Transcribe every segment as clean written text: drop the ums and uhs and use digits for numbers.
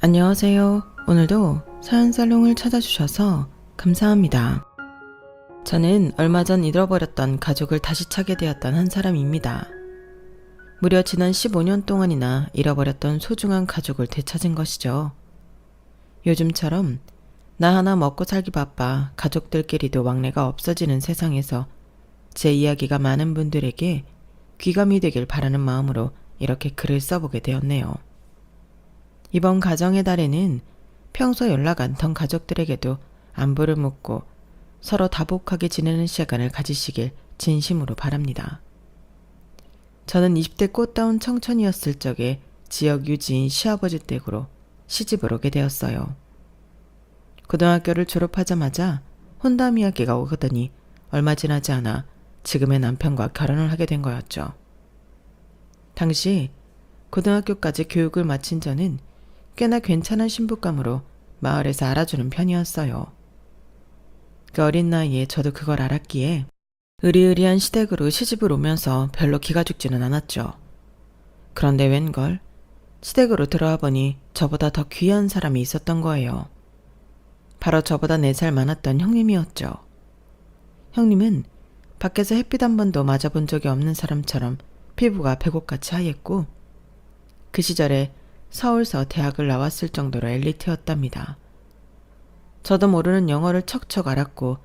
안녕하세요. 오늘도 사연살롱을 찾아주셔서 감사합니다. 저는 얼마 전 잃어버렸던 가족을 다시 찾게 되었던 한 사람입니다. 무려 지난 15년 동안이나 잃어버렸던 소중한 가족을 되찾은 것이죠. 요즘처럼 나 하나 먹고 살기 바빠 가족들끼리도 왕래가 없어지는 세상에서 제 이야기가 많은 분들에게 귀감이 되길 바라는 마음으로 이렇게 글을 써보게 되었네요. 이번 가정의 달에는 평소 연락 않던 가족들에게도 안부를 묻고 서로 다복하게 지내는 시간을 가지시길 진심으로 바랍니다. 저는 20대 꽃다운 청춘이었을 적에 지역 유지인 시아버지 댁으로 시집을 오게 되었어요. 고등학교를 졸업하자마자 혼담 이야기가 오거더니 얼마 지나지 않아 지금의 남편과 결혼을 하게 된 거였죠. 당시 고등학교까지 교육을 마친 저는 꽤나 괜찮은 신부감으로 마을에서 알아주는 편이었어요. 그 어린 나이에 저도 그걸 알았기에 의리의리한 시댁으로 시집을 오면서 별로 기가 죽지는 않았죠. 그런데 웬걸 시댁으로 들어와 보니 저보다 더 귀한 사람이 있었던 거예요. 바로 저보다 4살 많았던 형님이었죠. 형님은 밖에서 햇빛 한 번도 맞아본 적이 없는 사람처럼 피부가 백옥같이 하얘고 그 시절에 서울서 대학을 나왔을 정도로 엘리트였답니다. 저도 모르는 영어를 척척 알았고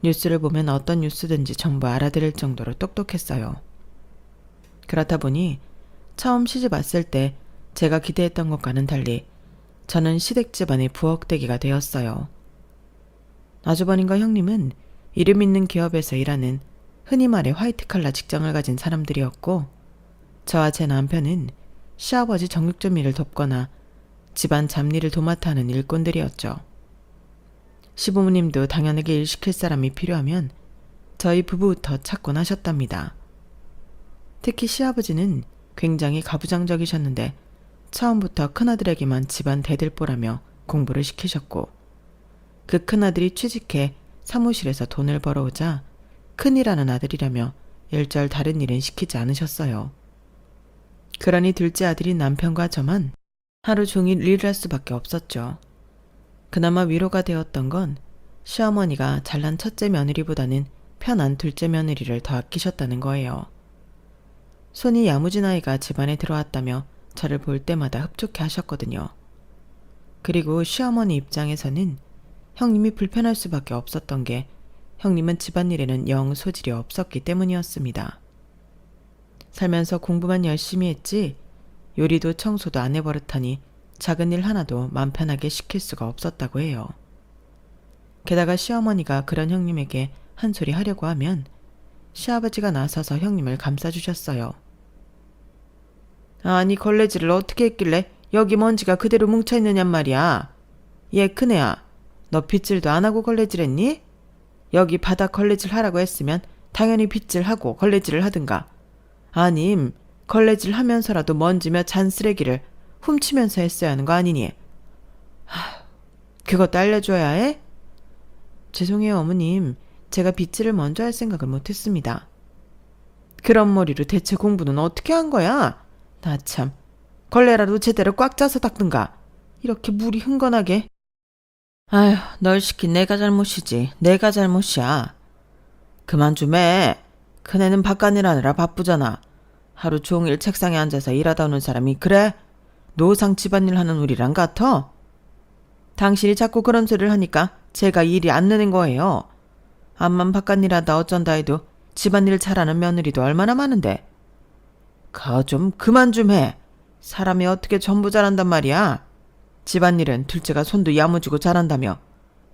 뉴스를 보면 어떤 뉴스든지 전부 알아들을 정도로 똑똑했어요. 그렇다 보니 처음 시집 왔을 때 제가 기대했던 것과는 달리 저는 시댁 집안의 부엌대기가 되었어요. 아주버님과 형님은 이름 있는 기업에서 일하는 흔히 말해 화이트칼라 직장을 가진 사람들이었고 저와 제 남편은 시아버지 정육점 일을 돕거나 집안 잡일을 도맡아 하는 일꾼들이었죠. 시부모님도 당연하게 일 시킬 사람이 필요하면 저희 부부부터 찾곤 하셨답니다. 특히 시아버지는 굉장히 가부장적이셨는데 처음부터 큰아들에게만 집안 대들보라며 공부를 시키셨고 그 큰아들이 취직해 사무실에서 돈을 벌어오자 큰일하는 아들이라며 일절 다른 일은 시키지 않으셨어요. 그러니 둘째 아들인 남편과 저만 하루 종일 일을 할 수밖에 없었죠. 그나마 위로가 되었던 건 시어머니가 잘난 첫째 며느리보다는 편한 둘째 며느리를 더 아끼셨다는 거예요. 손이 야무진 아이가 집안에 들어왔다며 저를 볼 때마다 흡족해 하셨거든요. 그리고 시어머니 입장에서는 형님이 불편할 수밖에 없었던 게 형님은 집안일에는 영 소질이 없었기 때문이었습니다. 살면서 공부만 열심히 했지 요리도 청소도 안 해버릇하니 작은 일 하나도 맘 편하게 시킬 수가 없었다고 해요. 게다가 시어머니가 그런 형님에게 한 소리 하려고 하면 시아버지가 나서서 형님을 감싸주셨어요. 아니 걸레질을 어떻게 했길래 여기 먼지가 그대로 뭉쳐있느냔 말이야. 얘 큰애야, 너 빗질도 안 하고 걸레질했니? 여기 바닥 걸레질 하라고 했으면 당연히 빗질하고 걸레질을 하든가. 아님 걸레질 하면서라도 먼지며 잔쓰레기를 훔치면서 했어야 하는 거 아니니? 그것도 알려줘야 해? 죄송해요 어머님, 제가 빗질을 먼저 할 생각을 못했습니다. 그런 머리로 대체 공부는 어떻게 한 거야? 나 참, 걸레라도 제대로 꽉 짜서 닦든가. 이렇게 물이 흥건하게. 아휴, 널 시킨 내가 잘못이지. 내가 잘못이야. 그만 좀 해. 큰애는 바깥일 하느라 바쁘잖아. 하루 종일 책상에 앉아서 일하다 오는 사람이 그래? 노상 집안일 하는 우리랑 같아? 당신이 자꾸 그런 소리를 하니까 제가 일이 안 느는 거예요. 암만 바깥일 하다 어쩐다 해도 집안일 잘하는 며느리도 얼마나 많은데. 좀 그만 좀 해. 사람이 어떻게 전부 잘한단 말이야. 집안일은 둘째가 손도 야무지고 잘한다며.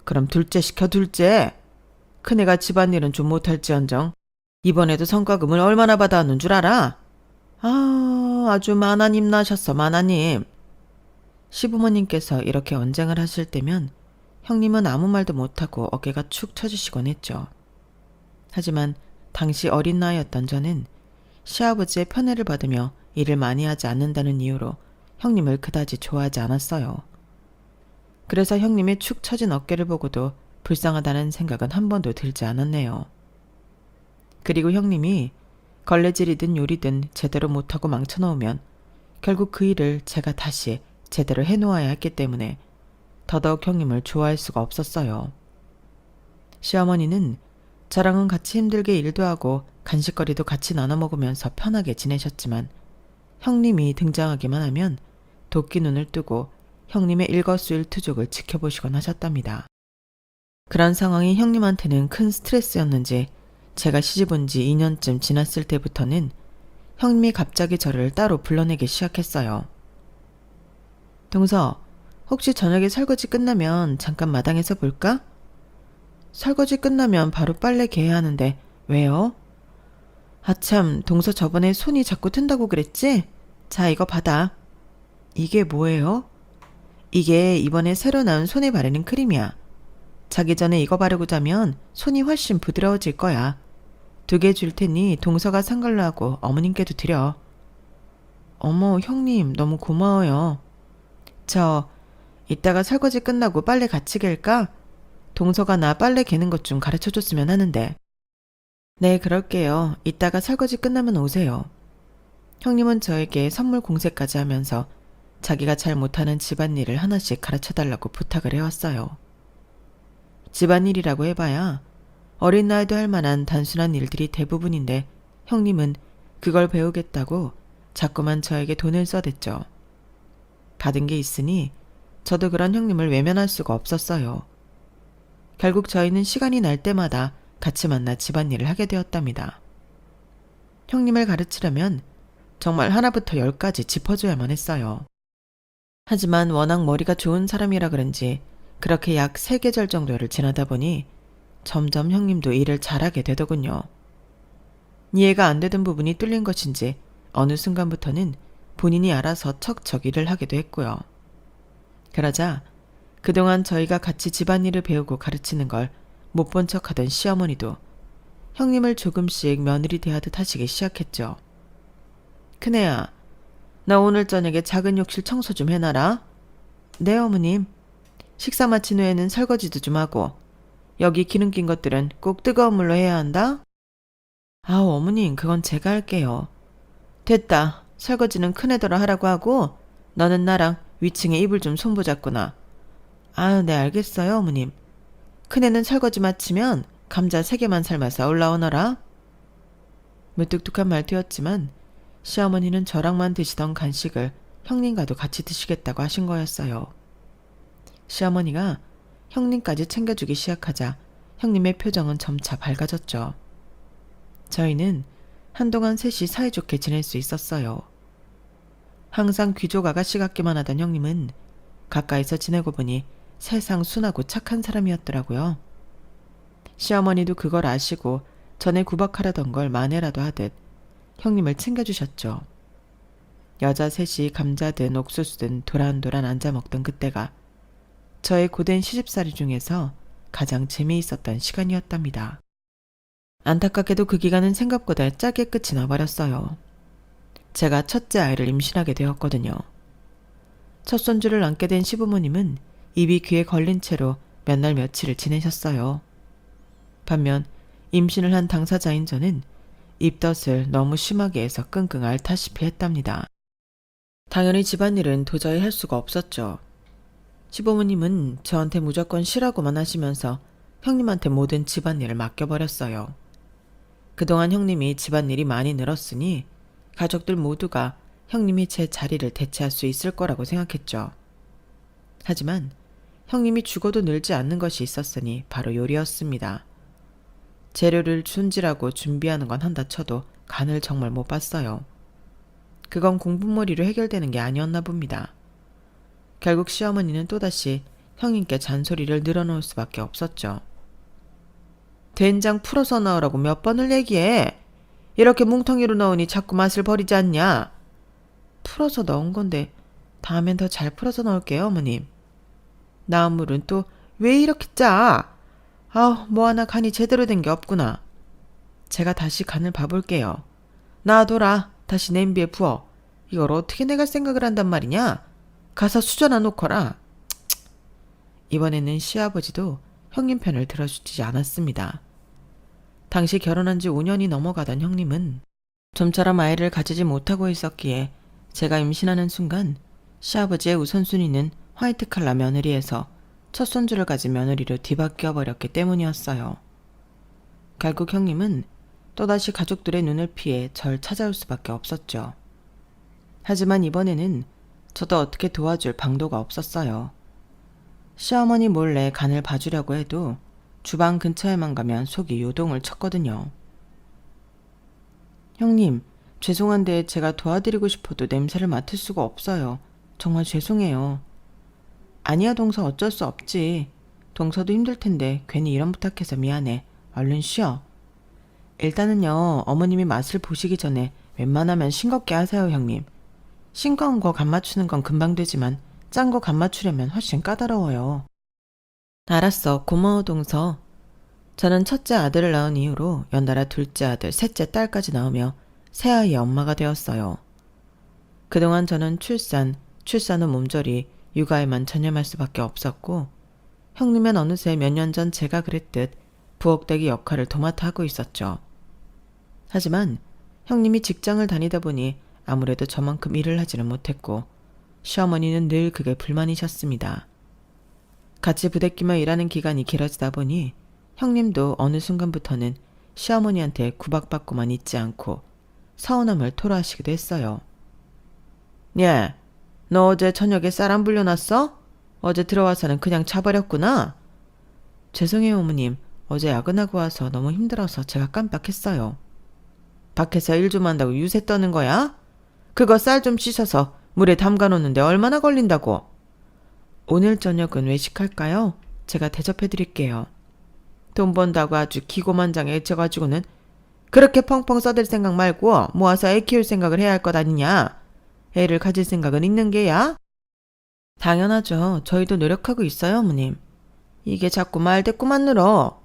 그럼 둘째 시켜 둘째. 큰애가 집안일은 좀 못할지언정 이번에도 성과금을 얼마나 받아왔는 줄 알아? 아주 만화님 나셨어 만화님. 시부모님께서 이렇게 언쟁을 하실 때면 형님은 아무 말도 못하고 어깨가 축 처지시곤 했죠. 하지만 당시 어린 나이였던 저는 시아버지의 편애를 받으며 일을 많이 하지 않는다는 이유로 형님을 그다지 좋아하지 않았어요. 그래서 형님의 축 처진 어깨를 보고도 불쌍하다는 생각은 한 번도 들지 않았네요. 그리고 형님이 걸레질이든 요리든 제대로 못하고 망쳐놓으면 결국 그 일을 제가 다시 제대로 해놓아야 했기 때문에 더더욱 형님을 좋아할 수가 없었어요. 시어머니는 저랑은 같이 힘들게 일도 하고 간식거리도 같이 나눠 먹으면서 편하게 지내셨지만 형님이 등장하기만 하면 도끼 눈을 뜨고 형님의 일거수일투족을 지켜보시곤 하셨답니다. 그런 상황이 형님한테는 큰 스트레스였는지 제가 시집온 지 2년쯤 지났을 때부터는 형님이 갑자기 저를 따로 불러내기 시작했어요. 동서, 혹시 저녁에 설거지 끝나면 잠깐 마당에서 볼까? 설거지 끝나면 바로 빨래 개야 하는데 왜요? 아참, 동서 저번에 손이 자꾸 튼다고 그랬지? 자, 이거 받아. 이게 뭐예요? 이게 이번에 새로 나온 손에 바르는 크림이야. 자기 전에 이거 바르고 자면 손이 훨씬 부드러워질 거야. 2개 줄 테니 동서가 산 걸로 하고 어머님께도 드려. 어머, 형님 너무 고마워요. 저 이따가 설거지 끝나고 빨래 같이 갤까? 동서가 나 빨래 개는 것 좀 가르쳐줬으면 하는데. 네, 그럴게요. 이따가 설거지 끝나면 오세요. 형님은 저에게 선물 공세까지 하면서 자기가 잘 못하는 집안일을 하나씩 가르쳐달라고 부탁을 해왔어요. 집안일이라고 해봐야 어린 나이도 할 만한 단순한 일들이 대부분인데 형님은 그걸 배우겠다고 자꾸만 저에게 돈을 써댔죠. 받은 게 있으니 저도 그런 형님을 외면할 수가 없었어요. 결국 저희는 시간이 날 때마다 같이 만나 집안일을 하게 되었답니다. 형님을 가르치려면 정말 하나부터 10까지 짚어줘야만 했어요. 하지만 워낙 머리가 좋은 사람이라 그런지 그렇게 약 3계절 정도를 지나다 보니 점점 형님도 일을 잘하게 되더군요. 이해가 안 되던 부분이 뚫린 것인지 어느 순간부터는 본인이 알아서 척척 일을 하기도 했고요. 그러자 그동안 저희가 같이 집안일을 배우고 가르치는 걸 못 본 척하던 시어머니도 형님을 조금씩 며느리 대하듯 하시기 시작했죠. 큰애야, 나 오늘 저녁에 작은 욕실 청소 좀 해놔라. 네, 어머님. 식사 마친 후에는 설거지도 좀 하고 여기 기름 낀 것들은 꼭 뜨거운 물로 해야 한다. 아우, 어머님, 그건 제가 할게요. 됐다. 설거지는 큰애더러 하라고 하고 너는 나랑 위층에 이불 좀 손보자꾸나. 아유, 네, 알겠어요, 어머님. 큰애는 설거지 마치면 감자 3개만 삶아서 올라오너라. 무뚝뚝한 말투였지만 시어머니는 저랑만 드시던 간식을 형님과도 같이 드시겠다고 하신 거였어요. 시어머니가 형님까지 챙겨주기 시작하자 형님의 표정은 점차 밝아졌죠. 저희는 한동안 셋이 사이좋게 지낼 수 있었어요. 항상 귀족 아가씨 같기만 하던 형님은 가까이서 지내고 보니 세상 순하고 착한 사람이었더라고요. 시어머니도 그걸 아시고 전에 구박하려던 걸 만회라도 하듯 형님을 챙겨주셨죠. 여자 셋이 감자든 옥수수든 도란도란 앉아 먹던 그때가 저의 고된 시집살이 중에서 가장 재미있었던 시간이었답니다. 안타깝게도 그 기간은 생각보다 짧게 끝이 나버렸어요. 제가 첫째 아이를 임신하게 되었거든요. 첫 손주를 안게 된 시부모님은 입이 귀에 걸린 채로 몇 날 며칠을 지내셨어요. 반면 임신을 한 당사자인 저는 입덧을 너무 심하게 해서 끙끙 앓다시피 했답니다. 당연히 집안일은 도저히 할 수가 없었죠. 시부모님은 저한테 무조건 쉬라고만 하시면서 형님한테 모든 집안일을 맡겨버렸어요. 그동안 형님이 집안일이 많이 늘었으니 가족들 모두가 형님이 제 자리를 대체할 수 있을 거라고 생각했죠. 하지만 형님이 죽어도 늘지 않는 것이 있었으니 바로 요리였습니다. 재료를 손질하고 준비하는 건 한다 쳐도 간을 정말 못 봤어요. 그건 공부머리로 해결되는 게 아니었나 봅니다. 결국 시어머니는 또다시 형님께 잔소리를 늘어놓을 수밖에 없었죠. 된장 풀어서 넣으라고 몇 번을 얘기해. 이렇게 뭉텅이로 넣으니 자꾸 맛을 버리지 않냐. 풀어서 넣은 건데 다음엔 더 잘 풀어서 넣을게요, 어머님. 나물은 또 왜 이렇게 짜? 아우, 뭐 하나 간이 제대로 된 게 없구나. 제가 다시 간을 봐볼게요. 놔둬라. 다시 냄비에 부어. 이걸 어떻게 내갈 생각을 한단 말이냐? 가서 수저나 놓거라. 이번에는 시아버지도 형님 편을 들어주지 않았습니다. 당시 결혼한 지 5년이 넘어가던 형님은 좀처럼 아이를 가지지 못하고 있었기에 제가 임신하는 순간 시아버지의 우선순위는 화이트 칼라 며느리에서 첫 손주를 가진 며느리로 뒤바뀌어 버렸기 때문이었어요. 결국 형님은 또다시 가족들의 눈을 피해 절 찾아올 수밖에 없었죠. 하지만 이번에는 저도 어떻게 도와줄 방도가 없었어요. 시어머니 몰래 간을 봐주려고 해도 주방 근처에만 가면 속이 요동을 쳤거든요. 형님, 죄송한데 제가 도와드리고 싶어도 냄새를 맡을 수가 없어요. 정말 죄송해요. 아니야 동서 어쩔 수 없지. 동서도 힘들 텐데 괜히 이런 부탁해서 미안해. 얼른 쉬어. 일단은요, 어머님이 맛을 보시기 전에 웬만하면 싱겁게 하세요, 형님. 싱거운 거 간 맞추는 건 금방 되지만 짠 거 간 맞추려면 훨씬 까다로워요. 알았어, 고마워 동서. 저는 첫째 아들을 낳은 이후로 연달아 둘째 아들, 셋째 딸까지 낳으며 새 아이의 엄마가 되었어요. 그동안 저는 출산 후 몸조리, 육아에만 전념할 수밖에 없었고 형님은 어느새 몇 년 전 제가 그랬듯 부엌대기 역할을 도맡아 하고 있었죠. 하지만 형님이 직장을 다니다 보니 아무래도 저만큼 일을 하지는 못했고 시어머니는 늘 그게 불만이셨습니다. 같이 부대끼며 일하는 기간이 길어지다 보니 형님도 어느 순간부터는 시어머니한테 구박받고만 있지 않고 서운함을 토로하시기도 했어요. 예, 너 어제 저녁에 쌀 안 불려놨어? 어제 들어와서는 그냥 자버렸구나. 죄송해요 어머님. 어제 야근하고 와서 너무 힘들어서 제가 깜빡했어요. 밖에서 일 좀 한다고 유세 떠는 거야? 그거 쌀 좀 씻어서 물에 담가놓는데 얼마나 걸린다고? 오늘 저녁은 외식할까요? 제가 대접해드릴게요. 돈 번다고 아주 기고만장해져가지고는 그렇게 펑펑 써댈 생각 말고 모아서 애 키울 생각을 해야 할 것 아니냐? 애를 가질 생각은 있는 게야? 당연하죠. 저희도 노력하고 있어요, 어머님. 이게 자꾸 말대꾸만 늘어.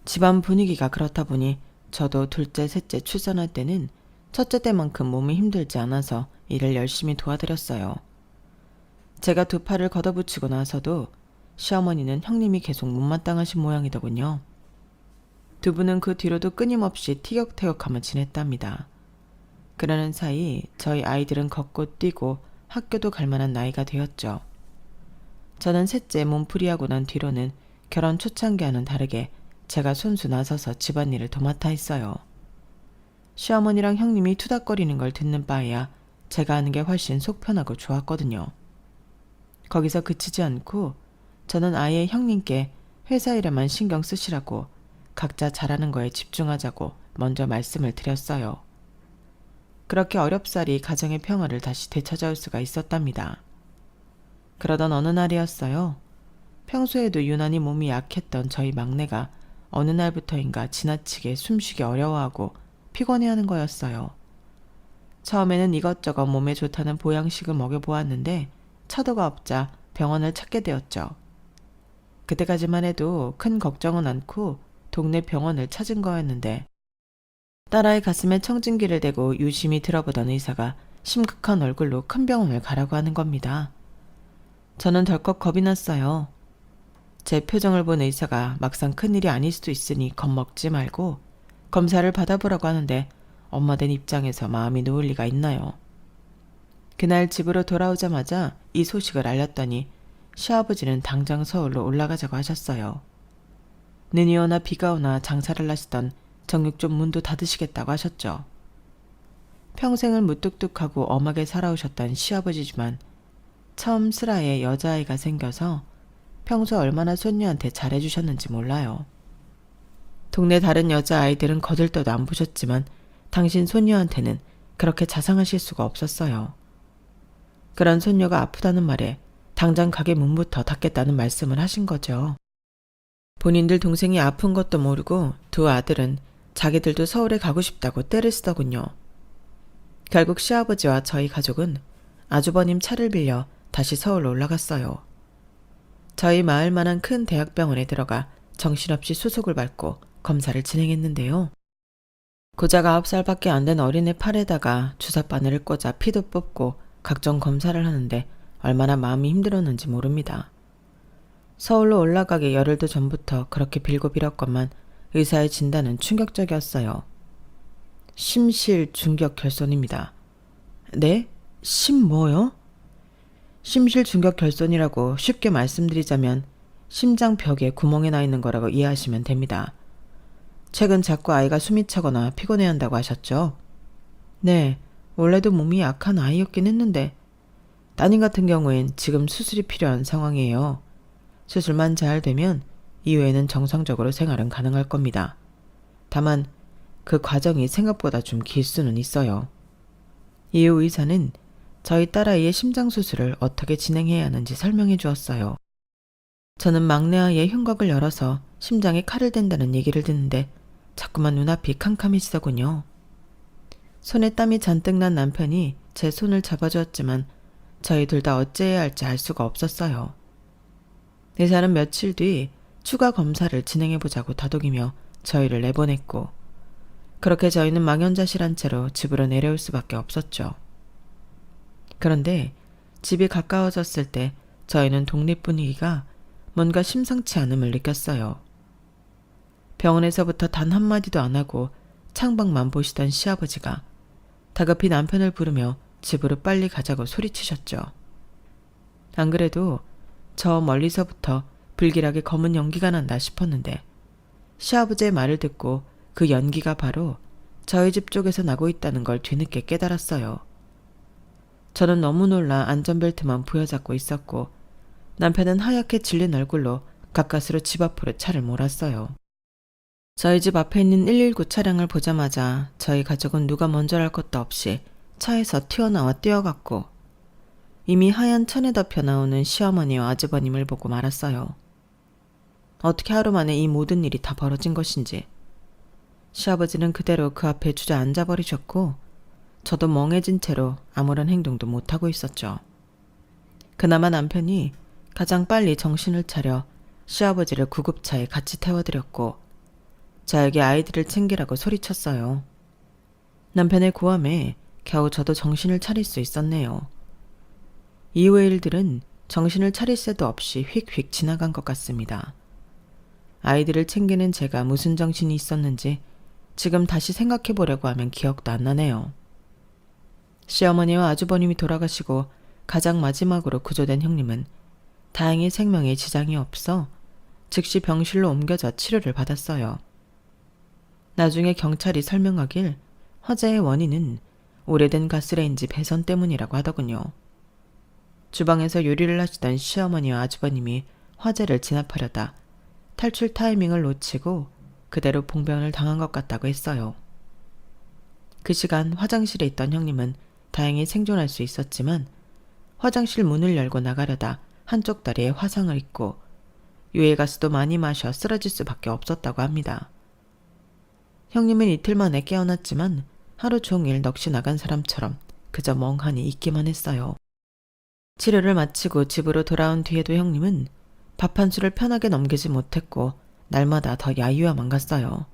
집안 분위기가 그렇다 보니 저도 둘째, 셋째 출산할 때는 첫째 때만큼 몸이 힘들지 않아서 일을 열심히 도와드렸어요. 제가 두 팔을 걷어붙이고 나서도 시어머니는 형님이 계속 못마땅하신 모양이더군요. 두 분은 그 뒤로도 끊임없이 티격태격하며 지냈답니다. 그러는 사이 저희 아이들은 걷고 뛰고 학교도 갈 만한 나이가 되었죠. 저는 셋째 몸풀이하고 난 뒤로는 결혼 초창기와는 다르게 제가 손수 나서서 집안일을 도맡아 했어요. 시어머니랑 형님이 투닥거리는 걸 듣는 바에야 제가 하는 게 훨씬 속 편하고 좋았거든요. 거기서 그치지 않고 저는 아예 형님께 회사 일에만 신경 쓰시라고 각자 잘하는 거에 집중하자고 먼저 말씀을 드렸어요. 그렇게 어렵사리 가정의 평화를 다시 되찾아올 수가 있었답니다. 그러던 어느 날이었어요. 평소에도 유난히 몸이 약했던 저희 막내가 어느 날부터인가 지나치게 숨쉬기 어려워하고 피곤해하는 거였어요. 처음에는 이것저것 몸에 좋다는 보양식을 먹여보았는데 차도가 없자 병원을 찾게 되었죠. 그때까지만 해도 큰 걱정은 않고 동네 병원을 찾은 거였는데 딸아이 가슴에 청진기를 대고 유심히 들어보던 의사가 심각한 얼굴로 큰 병원을 가라고 하는 겁니다. 저는 덜컥 겁이 났어요. 제 표정을 본 의사가 막상 큰일이 아닐 수도 있으니 겁먹지 말고 검사를 받아보라고 하는데 엄마 된 입장에서 마음이 놓을 리가 있나요? 그날 집으로 돌아오자마자 이 소식을 알렸더니 시아버지는 당장 서울로 올라가자고 하셨어요. 눈이 오나 비가 오나 장사를 하시던 정육점 문도 닫으시겠다고 하셨죠. 평생을 무뚝뚝하고 엄하게 살아오셨던 시아버지지만 처음 슬하에 여자아이가 생겨서 평소 얼마나 손녀한테 잘해주셨는지 몰라요. 동네 다른 여자아이들은 거들떠도 안 보셨지만 당신 손녀한테는 그렇게 자상하실 수가 없었어요. 그런 손녀가 아프다는 말에 당장 가게 문부터 닫겠다는 말씀을 하신 거죠. 본인들 동생이 아픈 것도 모르고 두 아들은 자기들도 서울에 가고 싶다고 떼를 쓰더군요. 결국 시아버지와 저희 가족은 아주버님 차를 빌려 다시 서울로 올라갔어요. 저희 마을만한 큰 대학병원에 들어가 정신없이 수속을 밟고 검사를 진행했는데요. 고작 9살밖에 안 된 어린애 팔에다가 주사바늘을 꽂아 피도 뽑고 각종 검사를 하는데 얼마나 마음이 힘들었는지 모릅니다. 서울로 올라가기 열흘도 전부터 그렇게 빌고 빌었건만 의사의 진단은 충격적이었어요. 심실 중격 결손입니다. 네? 심 뭐요? 심실중격결손이라고 쉽게 말씀드리자면 심장 벽에 구멍이 나 있는 거라고 이해하시면 됩니다. 최근 자꾸 아이가 숨이 차거나 피곤해한다고 하셨죠? 네, 원래도 몸이 약한 아이였긴 했는데 따님 같은 경우엔 지금 수술이 필요한 상황이에요. 수술만 잘 되면 이후에는 정상적으로 생활은 가능할 겁니다. 다만 그 과정이 생각보다 좀 길 수는 있어요. 이후 의사는 저희 딸아이의 심장 수술을 어떻게 진행해야 하는지 설명해 주었어요. 저는 막내 아이의 흉곽을 열어서 심장에 칼을 댄다는 얘기를 듣는데 자꾸만 눈앞이 캄캄해지더군요. 손에 땀이 잔뜩 난 남편이 제 손을 잡아주었지만 저희 둘 다 어찌해야 할지 알 수가 없었어요. 의사는 며칠 뒤 추가 검사를 진행해보자고 다독이며 저희를 내보냈고 그렇게 저희는 망연자실한 채로 집으로 내려올 수밖에 없었죠. 그런데 집이 가까워졌을 때 저희는 동네 분위기가 뭔가 심상치 않음을 느꼈어요. 병원에서부터 단 한마디도 안 하고 창밖만 보시던 시아버지가 다급히 남편을 부르며 집으로 빨리 가자고 소리치셨죠. 안 그래도 저 멀리서부터 불길하게 검은 연기가 난다 싶었는데 시아버지의 말을 듣고 그 연기가 바로 저희 집 쪽에서 나고 있다는 걸 뒤늦게 깨달았어요. 저는 너무 놀라 안전벨트만 부여잡고 있었고 남편은 하얗게 질린 얼굴로 가까스로 집 앞으로 차를 몰았어요. 저희 집 앞에 있는 119 차량을 보자마자 저희 가족은 누가 먼저랄 것도 없이 차에서 튀어나와 뛰어갔고 이미 하얀 천에 덮여 나오는 시어머니와 아주버님을 보고 말았어요. 어떻게 하루 만에 이 모든 일이 다 벌어진 것인지. 시아버지는 그대로 그 앞에 주저앉아 버리셨고 저도 멍해진 채로 아무런 행동도 못하고 있었죠. 그나마 남편이 가장 빨리 정신을 차려 시아버지를 구급차에 같이 태워드렸고 저에게 아이들을 챙기라고 소리쳤어요. 남편의 고함에 겨우 저도 정신을 차릴 수 있었네요. 이후의 일들은 정신을 차릴 새도 없이 휙휙 지나간 것 같습니다. 아이들을 챙기는 제가 무슨 정신이 있었는지 지금 다시 생각해 보려고 하면 기억도 안 나네요. 시어머니와 아주버님이 돌아가시고 가장 마지막으로 구조된 형님은 다행히 생명에 지장이 없어 즉시 병실로 옮겨져 치료를 받았어요. 나중에 경찰이 설명하길 화재의 원인은 오래된 가스레인지 배선 때문이라고 하더군요. 주방에서 요리를 하시던 시어머니와 아주버님이 화재를 진압하려다 탈출 타이밍을 놓치고 그대로 봉변을 당한 것 같다고 했어요. 그 시간 화장실에 있던 형님은 다행히 생존할 수 있었지만 화장실 문을 열고 나가려다 한쪽 다리에 화상을 입고 유해가스도 많이 마셔 쓰러질 수밖에 없었다고 합니다. 형님은 이틀 만에 깨어났지만 하루 종일 넋이 나간 사람처럼 그저 멍하니 있기만 했어요. 치료를 마치고 집으로 돌아온 뒤에도 형님은 밥 한 술을 편하게 넘기지 못했고 날마다 더 야유어만 갔어요.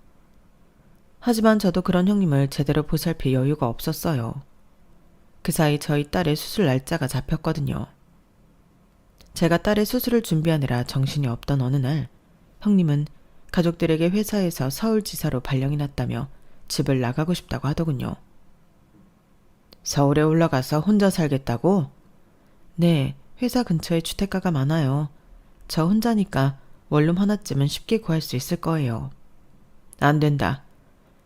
하지만 저도 그런 형님을 제대로 보살필 여유가 없었어요. 그 사이 저희 딸의 수술 날짜가 잡혔거든요. 제가 딸의 수술을 준비하느라 정신이 없던 어느 날 형님은 가족들에게 회사에서 서울지사로 발령이 났다며 집을 나가고 싶다고 하더군요. 서울에 올라가서 혼자 살겠다고? 네, 회사 근처에 주택가가 많아요. 저 혼자니까 원룸 하나쯤은 쉽게 구할 수 있을 거예요. 안 된다.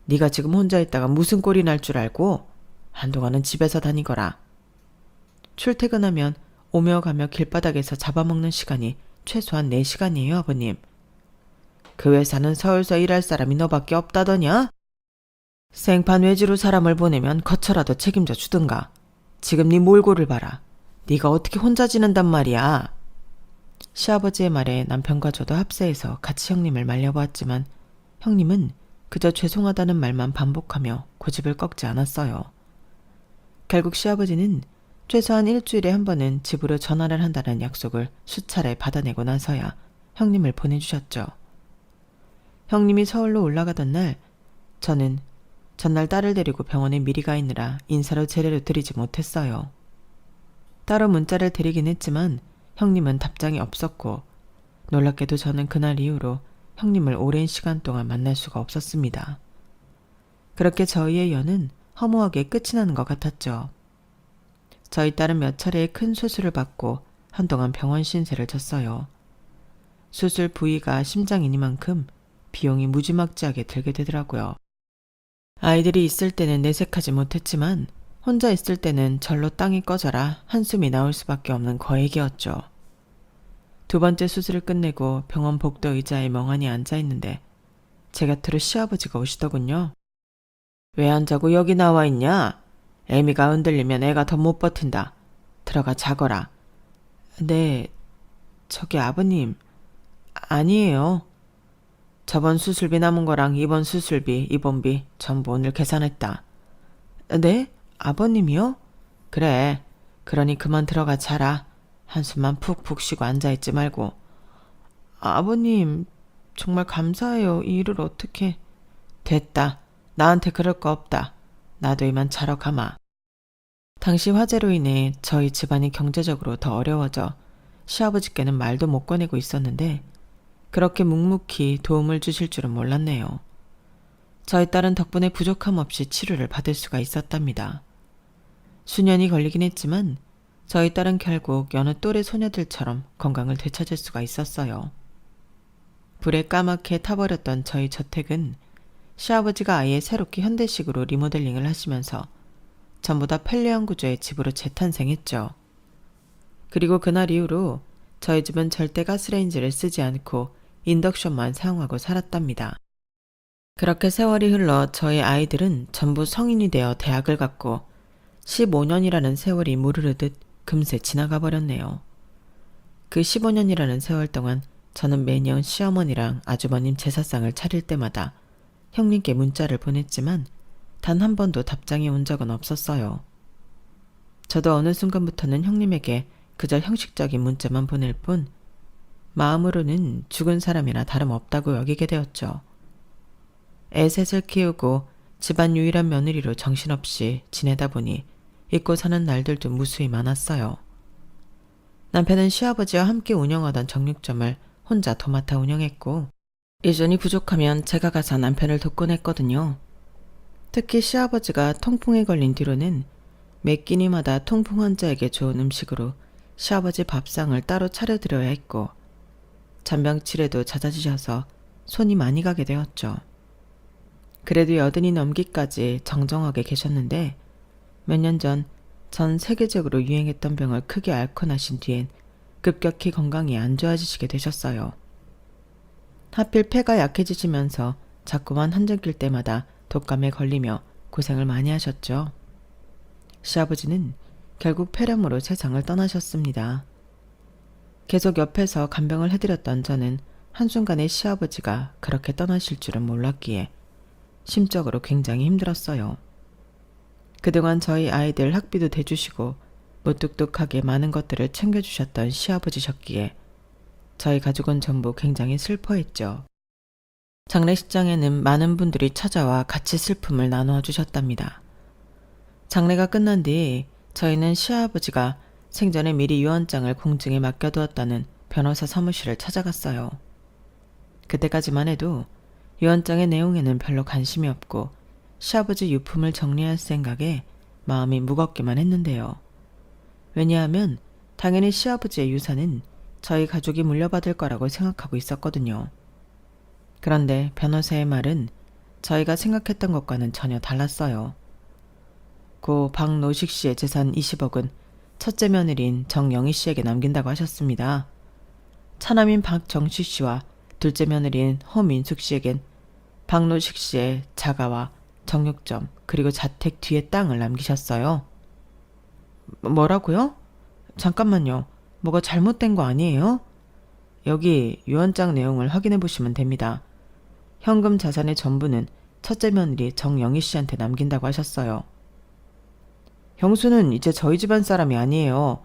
네가 지금 혼자 있다가 무슨 꼴이 날 줄 알고? 한동안은 집에서 다니거라. 출퇴근하면 오며 가며 길바닥에서 잡아먹는 시간이 최소한 4시간이에요, 아버님. 그 회사는 서울서 일할 사람이 너밖에 없다더냐? 생판 외지로 사람을 보내면 거처라도 책임져 주든가. 지금 네 몰골을 봐라. 네가 어떻게 혼자 지낸단 말이야. 시아버지의 말에 남편과 저도 합세해서 같이 형님을 말려보았지만 형님은 그저 죄송하다는 말만 반복하며 고집을 꺾지 않았어요. 결국 시아버지는 최소한 일주일에 한 번은 집으로 전화를 한다는 약속을 수차례 받아내고 나서야 형님을 보내주셨죠. 형님이 서울로 올라가던 날 저는 전날 딸을 데리고 병원에 미리 가 있느라 인사로 제대로 드리지 못했어요. 따로 문자를 드리긴 했지만 형님은 답장이 없었고 놀랍게도 저는 그날 이후로 형님을 오랜 시간 동안 만날 수가 없었습니다. 그렇게 저희의 연은 허무하게 끝이 나는 것 같았죠. 저희 딸은 몇 차례의 큰 수술을 받고 한동안 병원 신세를 졌어요. 수술 부위가 심장이니만큼 비용이 무지막지하게 들게 되더라고요. 아이들이 있을 때는 내색하지 못했지만 혼자 있을 때는 절로 땅이 꺼져라 한숨이 나올 수밖에 없는 거액이었죠. 두 번째 수술을 끝내고 병원 복도 의자에 멍하니 앉아있는데 제 곁으로 시아버지가 오시더군요. 왜 안 자고 여기 나와 있냐? 애미가 흔들리면 애가 더 못 버틴다. 들어가 자거라. 네, 저기 아버님. 아니에요. 저번 수술비 남은 거랑 이번 수술비, 입원비 전부 오늘 계산했다. 네? 아버님이요? 그래. 그러니 그만 들어가 자라. 한숨만 푹푹 쉬고 앉아있지 말고. 아버님, 정말 감사해요. 이 일을 어떻게... 됐다. 나한테 그럴 거 없다. 나도 이만 자러 가마. 당시 화재로 인해 저희 집안이 경제적으로 더 어려워져 시아버지께는 말도 못 꺼내고 있었는데 그렇게 묵묵히 도움을 주실 줄은 몰랐네요. 저희 딸은 덕분에 부족함 없이 치료를 받을 수가 있었답니다. 수년이 걸리긴 했지만 저희 딸은 결국 여느 또래 소녀들처럼 건강을 되찾을 수가 있었어요. 불에 까맣게 타버렸던 저희 저택은 시아버지가 아예 새롭게 현대식으로 리모델링을 하시면서 전부 다 편리한 구조의 집으로 재탄생했죠. 그리고 그날 이후로 저희 집은 절대 가스레인지를 쓰지 않고 인덕션만 사용하고 살았답니다. 그렇게 세월이 흘러 저희 아이들은 전부 성인이 되어 대학을 갔고 15년이라는 세월이 무르르듯 금세 지나가 버렸네요. 그 15년이라는 세월 동안 저는 매년 시어머니랑 아주버님 제사상을 차릴 때마다 형님께 문자를 보냈지만 단 한 번도 답장이 온 적은 없었어요. 저도 어느 순간부터는 형님에게 그저 형식적인 문자만 보낼 뿐 마음으로는 죽은 사람이나 다름없다고 여기게 되었죠. 애 셋을 키우고 집안 유일한 며느리로 정신없이 지내다 보니 잊고 사는 날들도 무수히 많았어요. 남편은 시아버지와 함께 운영하던 정육점을 혼자 도맡아 운영했고 예전이 부족하면 제가 가서 남편을 돕곤 했거든요. 특히 시아버지가 통풍에 걸린 뒤로는 매 끼니마다 통풍 환자에게 좋은 음식으로 시아버지 밥상을 따로 차려드려야 했고 잔병치레도 잦아지셔서 손이 많이 가게 되었죠. 그래도 80이 넘기까지 정정하게 계셨는데 몇 년 전 세계적으로 유행했던 병을 크게 앓고 나신 뒤엔 급격히 건강이 안 좋아지시게 되셨어요. 하필 폐가 약해지시면서 자꾸만 한정길 때마다 독감에 걸리며 고생을 많이 하셨죠. 시아버지는 결국 폐렴으로 세상을 떠나셨습니다. 계속 옆에서 간병을 해드렸던 저는 한순간에 시아버지가 그렇게 떠나실 줄은 몰랐기에 심적으로 굉장히 힘들었어요. 그동안 저희 아이들 학비도 대주시고 무뚝뚝하게 많은 것들을 챙겨주셨던 시아버지셨기에 저희 가족은 전부 굉장히 슬퍼했죠. 장례식장에는 많은 분들이 찾아와 같이 슬픔을 나누어 주셨답니다. 장례가 끝난 뒤 저희는 시아버지가 생전에 미리 유언장을 공증에 맡겨두었다는 변호사 사무실을 찾아갔어요. 그때까지만 해도 유언장의 내용에는 별로 관심이 없고 시아버지 유품을 정리할 생각에 마음이 무겁기만 했는데요. 왜냐하면 당연히 시아버지의 유산은 저희 가족이 물려받을 거라고 생각하고 있었거든요. 그런데 변호사의 말은 저희가 생각했던 것과는 전혀 달랐어요. 고 박노식 씨의 재산 20억은 첫째 며느리인 정영희 씨에게 남긴다고 하셨습니다. 차남인 박정식 씨와 둘째 며느리인 허민숙 씨에겐 박노식 씨의 자가와 정육점 그리고 자택 뒤에 땅을 남기셨어요. 뭐라고요? 잠깐만요. 뭐가 잘못된 거 아니에요? 여기 유언장 내용을 확인해 보시면 됩니다. 현금 자산의 전부는 첫째 며느리 정영희 씨한테 남긴다고 하셨어요. 형수는 이제 저희 집안 사람이 아니에요.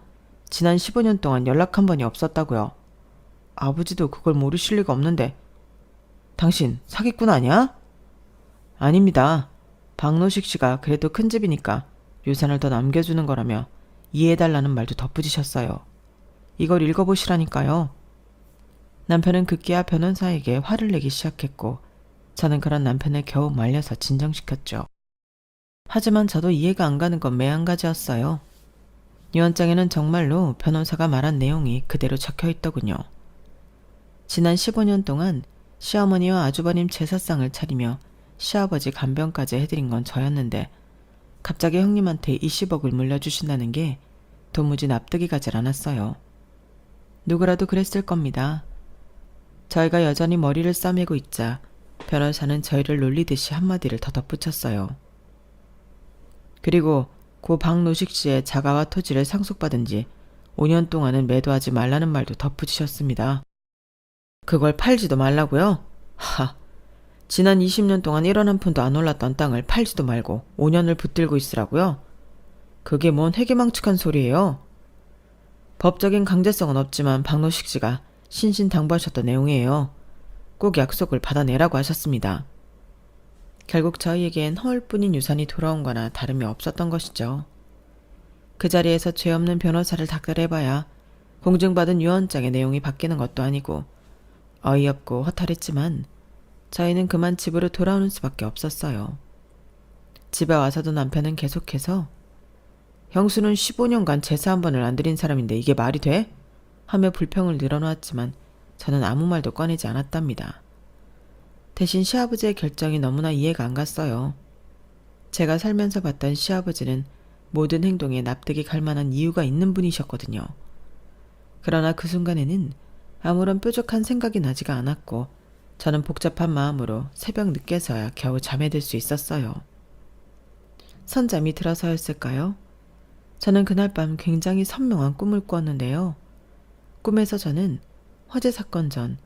지난 15년 동안 연락 한 번이 없었다고요. 아버지도 그걸 모르실 리가 없는데. 당신 사기꾼 아니야? 아닙니다. 박노식 씨가 그래도 큰 집이니까 유산을 더 남겨주는 거라며 이해해달라는 말도 덧붙이셨어요. 이걸 읽어보시라니까요. 남편은 급기야 변호사에게 화를 내기 시작했고 저는 그런 남편을 겨우 말려서 진정시켰죠. 하지만 저도 이해가 안 가는 건 매한가지였어요. 유언장에는 정말로 변호사가 말한 내용이 그대로 적혀 있더군요. 지난 15년 동안 시어머니와 아주버님 제사상을 차리며 시아버지 간병까지 해드린 건 저였는데 갑자기 형님한테 20억을 물려주신다는 게 도무지 납득이 가질 않았어요. 누구라도 그랬을 겁니다. 저희가 여전히 머리를 싸매고 있자 변호사는 저희를 놀리듯이 한마디를 더 덧붙였어요. 그리고 고 박노식 씨의 자가와 토지를 상속받은 지 5년 동안은 매도하지 말라는 말도 덧붙이셨습니다. 그걸 팔지도 말라고요? 하, 지난 20년 동안 1원 한 푼도 안 올랐던 땅을 팔지도 말고 5년을 붙들고 있으라고요? 그게 뭔 회계망측한 소리예요? 법적인 강제성은 없지만 박노식 씨가 신신당부하셨던 내용이에요. 꼭 약속을 받아내라고 하셨습니다. 결국 저희에겐 허울뿐인 유산이 돌아온 거나 다름이 없었던 것이죠. 그 자리에서 죄 없는 변호사를 닥달해봐야 공증받은 유언장의 내용이 바뀌는 것도 아니고 어이없고 허탈했지만 저희는 그만 집으로 돌아오는 수밖에 없었어요. 집에 와서도 남편은 계속해서 형수는 15년간 제사 한 번을 안 드린 사람인데 이게 말이 돼? 하며 불평을 늘어놓았지만 저는 아무 말도 꺼내지 않았답니다. 대신 시아버지의 결정이 너무나 이해가 안 갔어요. 제가 살면서 봤던 시아버지는 모든 행동에 납득이 갈 만한 이유가 있는 분이셨거든요. 그러나 그 순간에는 아무런 뾰족한 생각이 나지가 않았고 저는 복잡한 마음으로 새벽 늦게서야 겨우 잠에 들 수 있었어요. 선잠이 들어서였을까요? 저는 그날 밤 굉장히 선명한 꿈을 꾸었는데요. 꿈에서 저는 화재 사건 전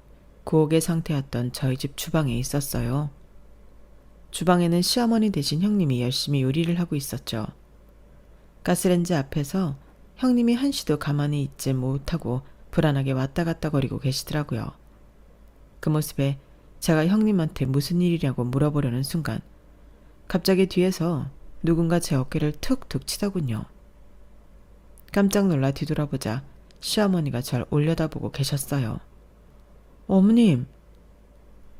구옥의 상태였던 저희 집 주방에 있었어요. 주방에는 시어머니 대신 형님이 열심히 요리를 하고 있었죠. 가스레인지 앞에서 형님이 한시도 가만히 있지 못하고 불안하게 왔다 갔다 거리고 계시더라고요. 그 모습에 제가 형님한테 무슨 일이냐고 물어보려는 순간 갑자기 뒤에서 누군가 제 어깨를 툭툭 치더군요. 깜짝 놀라 뒤돌아보자 시어머니가 절 올려다보고 계셨어요. 어머님,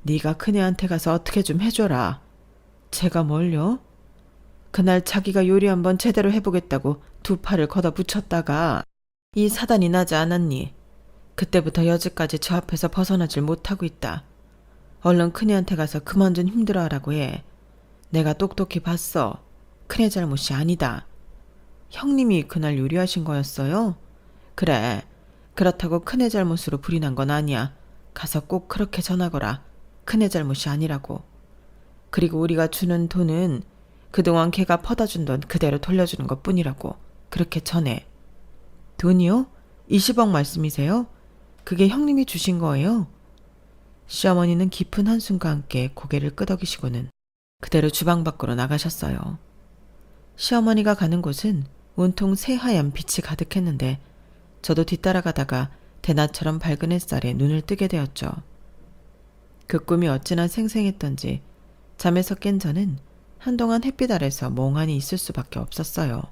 네가 큰애한테 가서 어떻게 좀 해줘라. 제가 뭘요? 그날 자기가 요리 한번 제대로 해보겠다고 두 팔을 걷어붙였다가 이 사단이 나지 않았니? 그때부터 여지까지 저 앞에서 벗어나질 못하고 있다. 얼른 큰애한테 가서 그만 좀 힘들어하라고 해. 내가 똑똑히 봤어. 큰애 잘못이 아니다. 형님이 그날 요리하신 거였어요? 그래. 그렇다고 큰애 잘못으로 불이 난 건 아니야. 가서 꼭 그렇게 전하거라. 큰애 잘못이 아니라고. 그리고 우리가 주는 돈은 그동안 걔가 퍼다 준 돈 그대로 돌려주는 것뿐이라고. 그렇게 전해. 돈이요? 20억 말씀이세요? 그게 형님이 주신 거예요? 시어머니는 깊은 한숨과 함께 고개를 끄덕이시고는 그대로 주방 밖으로 나가셨어요. 시어머니가 가는 곳은 온통 새하얀 빛이 가득했는데 저도 뒤따라가다가 대낮처럼 밝은 햇살에 눈을 뜨게 되었죠. 그 꿈이 어찌나 생생했던지 잠에서 깬 저는 한동안 햇빛 아래서 멍하니 있을 수밖에 없었어요.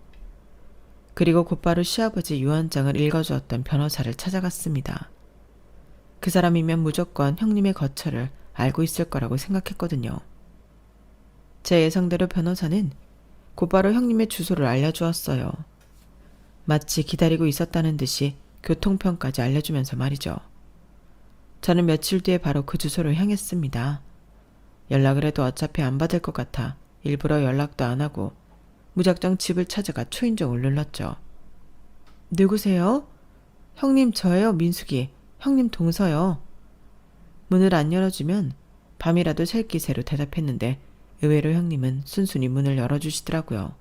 그리고 곧바로 시아버지 유언장을 읽어주었던 변호사를 찾아갔습니다. 그 사람이면 무조건 형님의 거처를 알고 있을 거라고 생각했거든요. 제 예상대로 변호사는 곧바로 형님의 주소를 알려주었어요. 마치 기다리고 있었다는 듯이 교통편까지 알려주면서 말이죠. 저는 며칠 뒤에 바로 그 주소로 향했습니다. 연락을 해도 어차피 안 받을 것 같아 일부러 연락도 안 하고 무작정 집을 찾아가 초인종을 눌렀죠. 누구세요? 형님 저예요, 민숙이. 형님 동서요. 문을 안 열어주면 밤이라도 셀 기세로 대답했는데 의외로 형님은 순순히 문을 열어주시더라고요.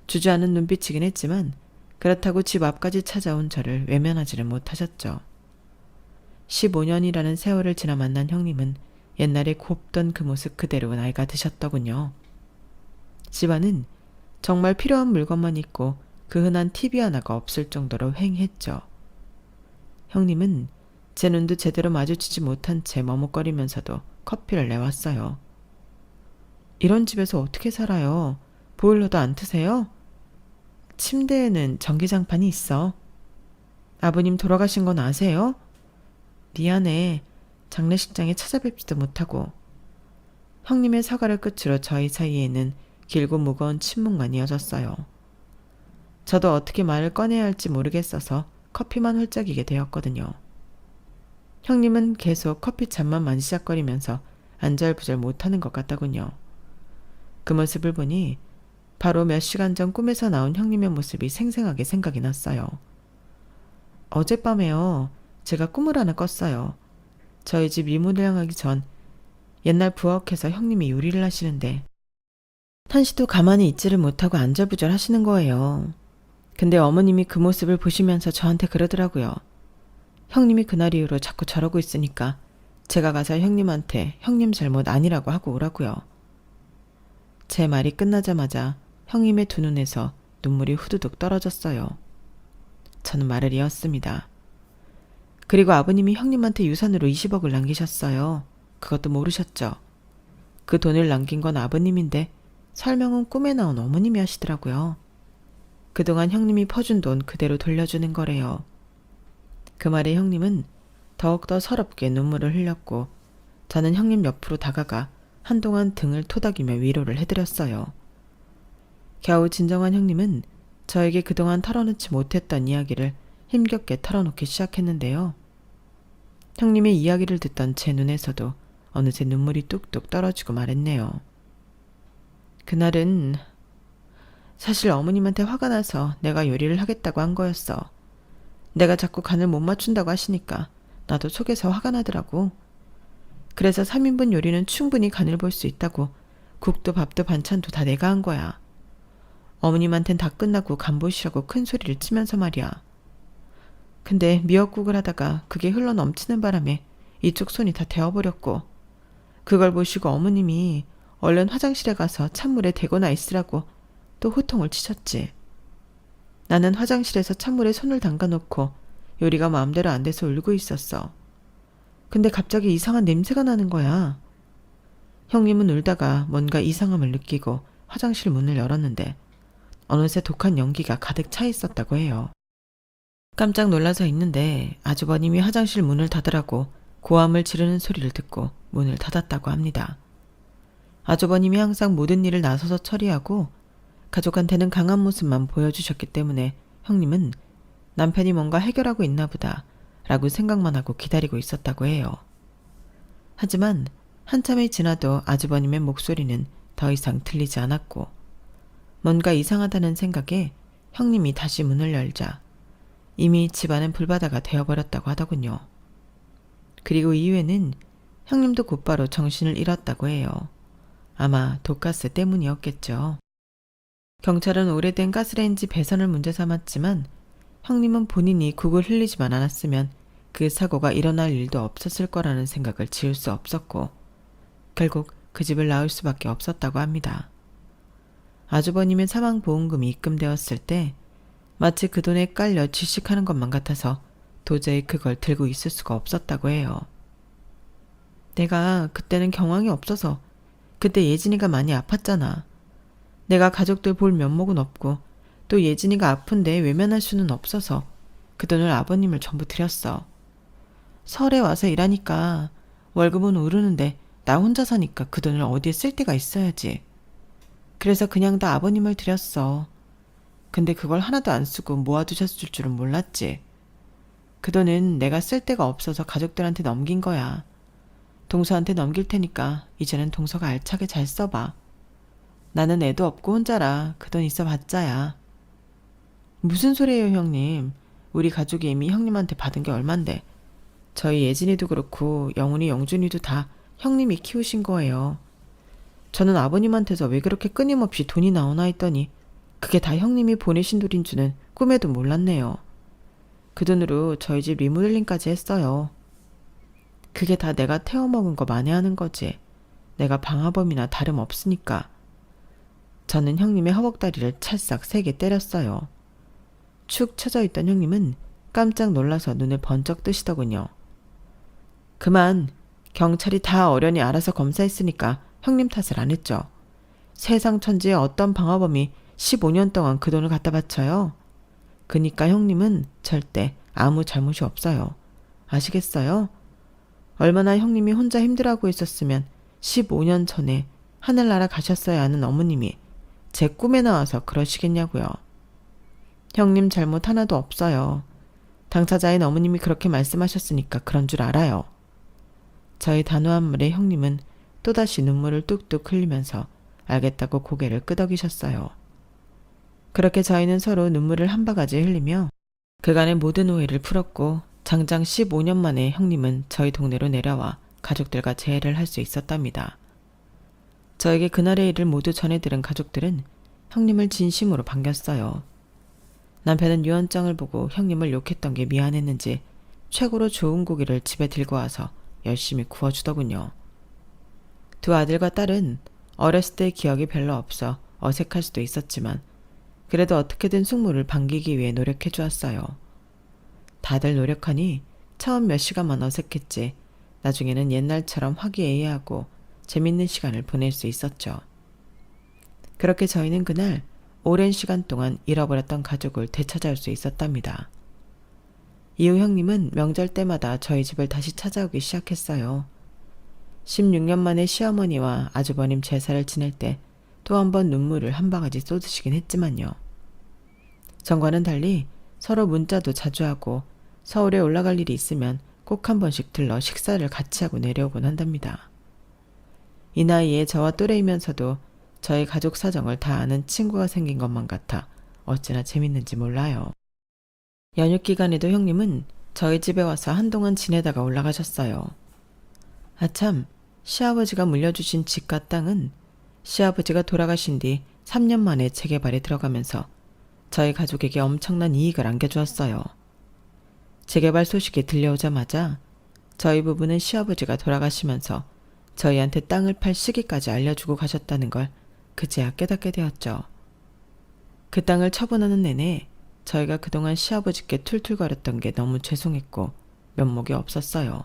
주저하는 눈빛이긴 했지만 그렇다고 집 앞까지 찾아온 저를 외면하지는 못하셨죠. 15년이라는 세월을 지나 만난 형님은 옛날에 곱던 그 모습 그대로 나이가 드셨더군요. 집안은 정말 필요한 물건만 있고 그 흔한 TV 하나가 없을 정도로 휑했죠. 형님은 제 눈도 제대로 마주치지 못한 채 머뭇거리면서도 커피를 내왔어요. 이런 집에서 어떻게 살아요? 보일러도 안 트세요? 침대에는 전기장판이 있어. 아버님 돌아가신 건 아세요? 미안해. 장례식장에 찾아뵙지도 못하고. 형님의 사과를 끝으로 저희 사이에는 길고 무거운 침묵만 이어졌어요. 저도 어떻게 말을 꺼내야 할지 모르겠어서 커피만 홀짝이게 되었거든요. 형님은 계속 커피 잔만 만지작거리면서 안절부절 못하는 것 같더군요. 그 모습을 보니 바로 몇 시간 전 꿈에서 나온 형님의 모습이 생생하게 생각이 났어요. 어젯밤에요. 제가 꿈을 하나 꿨어요. 저희 집 이문을 향하기 전 옛날 부엌에서 형님이 요리를 하시는데 한시도 가만히 있지를 못하고 안절부절 하시는 거예요. 근데 어머님이 그 모습을 보시면서 저한테 그러더라고요. 형님이 그날 이후로 자꾸 저러고 있으니까 제가 가서 형님한테 형님 잘못 아니라고 하고 오라고요. 제 말이 끝나자마자 형님의 두 눈에서 눈물이 후두둑 떨어졌어요. 저는 말을 이었습니다. 그리고 아버님이 형님한테 유산으로 20억을 남기셨어요. 그것도 모르셨죠? 그 돈을 남긴 건 아버님인데 설명은 꿈에 나온 어머님이 하시더라고요. 그동안 형님이 퍼준 돈 그대로 돌려주는 거래요. 그 말에 형님은 더욱더 서럽게 눈물을 흘렸고 저는 형님 옆으로 다가가 한동안 등을 토닥이며 위로를 해드렸어요. 겨우 진정한 형님은 저에게 그동안 털어놓지 못했던 이야기를 힘겹게 털어놓기 시작했는데요. 형님의 이야기를 듣던 제 눈에서도 어느새 눈물이 뚝뚝 떨어지고 말했네요. 그날은 사실 어머님한테 화가 나서 내가 요리를 하겠다고 한 거였어. 내가 자꾸 간을 못 맞춘다고 하시니까 나도 속에서 화가 나더라고. 그래서 3인분 요리는 충분히 간을 볼 수 있다고 국도 밥도 반찬도 다 내가 한 거야. 어머님한텐 다 끝나고 간 보시라고 큰 소리를 치면서 말이야. 근데 미역국을 하다가 그게 흘러 넘치는 바람에 이쪽 손이 다 데워버렸고 그걸 보시고 어머님이 얼른 화장실에 가서 찬물에 대거나 있으라고 또 호통을 치셨지. 나는 화장실에서 찬물에 손을 담가놓고 요리가 마음대로 안 돼서 울고 있었어. 근데 갑자기 이상한 냄새가 나는 거야. 형님은 울다가 뭔가 이상함을 느끼고 화장실 문을 열었는데 어느새 독한 연기가 가득 차 있었다고 해요. 깜짝 놀라서 있는데 아주버님이 화장실 문을 닫으라고 고함을 지르는 소리를 듣고 문을 닫았다고 합니다. 아주버님이 항상 모든 일을 나서서 처리하고 가족한테는 강한 모습만 보여주셨기 때문에 형님은 남편이 뭔가 해결하고 있나 보다 라고 생각만 하고 기다리고 있었다고 해요. 하지만 한참이 지나도 아주버님의 목소리는 더 이상 들리지 않았고 뭔가 이상하다는 생각에 형님이 다시 문을 열자 이미 집안은 불바다가 되어버렸다고 하더군요. 그리고 이후에는 형님도 곧바로 정신을 잃었다고 해요. 아마 독가스 때문이었겠죠. 경찰은 오래된 가스레인지 배선을 문제 삼았지만 형님은 본인이 국을 흘리지만 않았으면 그 사고가 일어날 일도 없었을 거라는 생각을 지울 수 없었고 결국 그 집을 나올 수밖에 없었다고 합니다. 아주버님의 사망보험금이 입금되었을 때 마치 그 돈에 깔려 질식하는 것만 같아서 도저히 그걸 들고 있을 수가 없었다고 해요. 내가 그때는 경황이 없어서 그때 예진이가 많이 아팠잖아. 내가 가족들 볼 면목은 없고 또 예진이가 아픈데 외면할 수는 없어서 그 돈을 아버님을 전부 드렸어. 서울에 와서 일하니까 월급은 오르는데 나 혼자 사니까 그 돈을 어디에 쓸 데가 있어야지. 그래서 그냥 다 아버님을 드렸어. 근데 그걸 하나도 안 쓰고 모아두셨을 줄은 몰랐지. 그 돈은 내가 쓸 데가 없어서 가족들한테 넘긴 거야. 동서한테 넘길 테니까 이제는 동서가 알차게 잘 써봐. 나는 애도 없고 혼자라 그 돈 있어 봤자야. 무슨 소리예요, 형님. 우리 가족이 이미 형님한테 받은 게 얼만데. 저희 예진이도 그렇고 영훈이, 영준이도 다 형님이 키우신 거예요. 저는 아버님한테서 왜 그렇게 끊임없이 돈이 나오나 했더니 그게 다 형님이 보내신 돈인 줄은 꿈에도 몰랐네요. 그 돈으로 저희 집 리모델링까지 했어요. 그게 다 내가 태워먹은 거 만회하는 거지. 내가 방화범이나 다름없으니까. 저는 형님의 허벅다리를 찰싹 세게 때렸어요. 축 처져 있던 형님은 깜짝 놀라서 눈을 번쩍 뜨시더군요. 그만, 경찰이 다 어련히 알아서 검사했으니까 형님 탓을 안 했죠. 세상 천지에 어떤 방화범이 15년 동안 그 돈을 갖다 바쳐요. 그니까 형님은 절대 아무 잘못이 없어요. 아시겠어요? 얼마나 형님이 혼자 힘들어하고 있었으면 15년 전에 하늘나라 가셨어야 하는 어머님이 제 꿈에 나와서 그러시겠냐고요. 형님 잘못 하나도 없어요. 당사자인 어머님이 그렇게 말씀하셨으니까 그런 줄 알아요. 저희 단호한 말에 형님은 또다시 눈물을 뚝뚝 흘리면서 알겠다고 고개를 끄덕이셨어요. 그렇게 저희는 서로 눈물을 한 바가지 흘리며 그간의 모든 오해를 풀었고 장장 15년 만에 형님은 저희 동네로 내려와 가족들과 재회를 할 수 있었답니다. 저에게 그날의 일을 모두 전해들은 가족들은 형님을 진심으로 반겼어요. 남편은 유언장을 보고 형님을 욕했던 게 미안했는지 최고로 좋은 고기를 집에 들고 와서 열심히 구워주더군요. 두 아들과 딸은 어렸을 때의 기억이 별로 없어 어색할 수도 있었지만 그래도 어떻게든 숙모를 반기기 위해 노력해 주었어요. 다들 노력하니 처음 몇 시간만 어색했지 나중에는 옛날처럼 화기애애하고 재밌는 시간을 보낼 수 있었죠. 그렇게 저희는 그날 오랜 시간 동안 잃어버렸던 가족을 되찾아올 수 있었답니다. 이후 형님은 명절 때마다 저희 집을 다시 찾아오기 시작했어요. 16년 만에 시어머니와 아주버님 제사를 지낼 때 또 한 번 눈물을 한 바가지 쏟으시긴 했지만요. 전과는 달리 서로 문자도 자주 하고 서울에 올라갈 일이 있으면 꼭 한 번씩 들러 식사를 같이 하고 내려오곤 한답니다. 이 나이에 저와 또래이면서도 저희 가족 사정을 다 아는 친구가 생긴 것만 같아 어찌나 재밌는지 몰라요. 연휴 기간에도 형님은 저희 집에 와서 한동안 지내다가 올라가셨어요. 아참, 시아버지가 물려주신 집과 땅은 시아버지가 돌아가신 뒤 3년 만에 재개발에 들어가면서 저희 가족에게 엄청난 이익을 안겨주었어요. 재개발 소식이 들려오자마자 저희 부부는 시아버지가 돌아가시면서 저희한테 땅을 팔 시기까지 알려주고 가셨다는 걸 그제야 깨닫게 되었죠. 그 땅을 처분하는 내내 저희가 그동안 시아버지께 툴툴거렸던 게 너무 죄송했고 면목이 없었어요.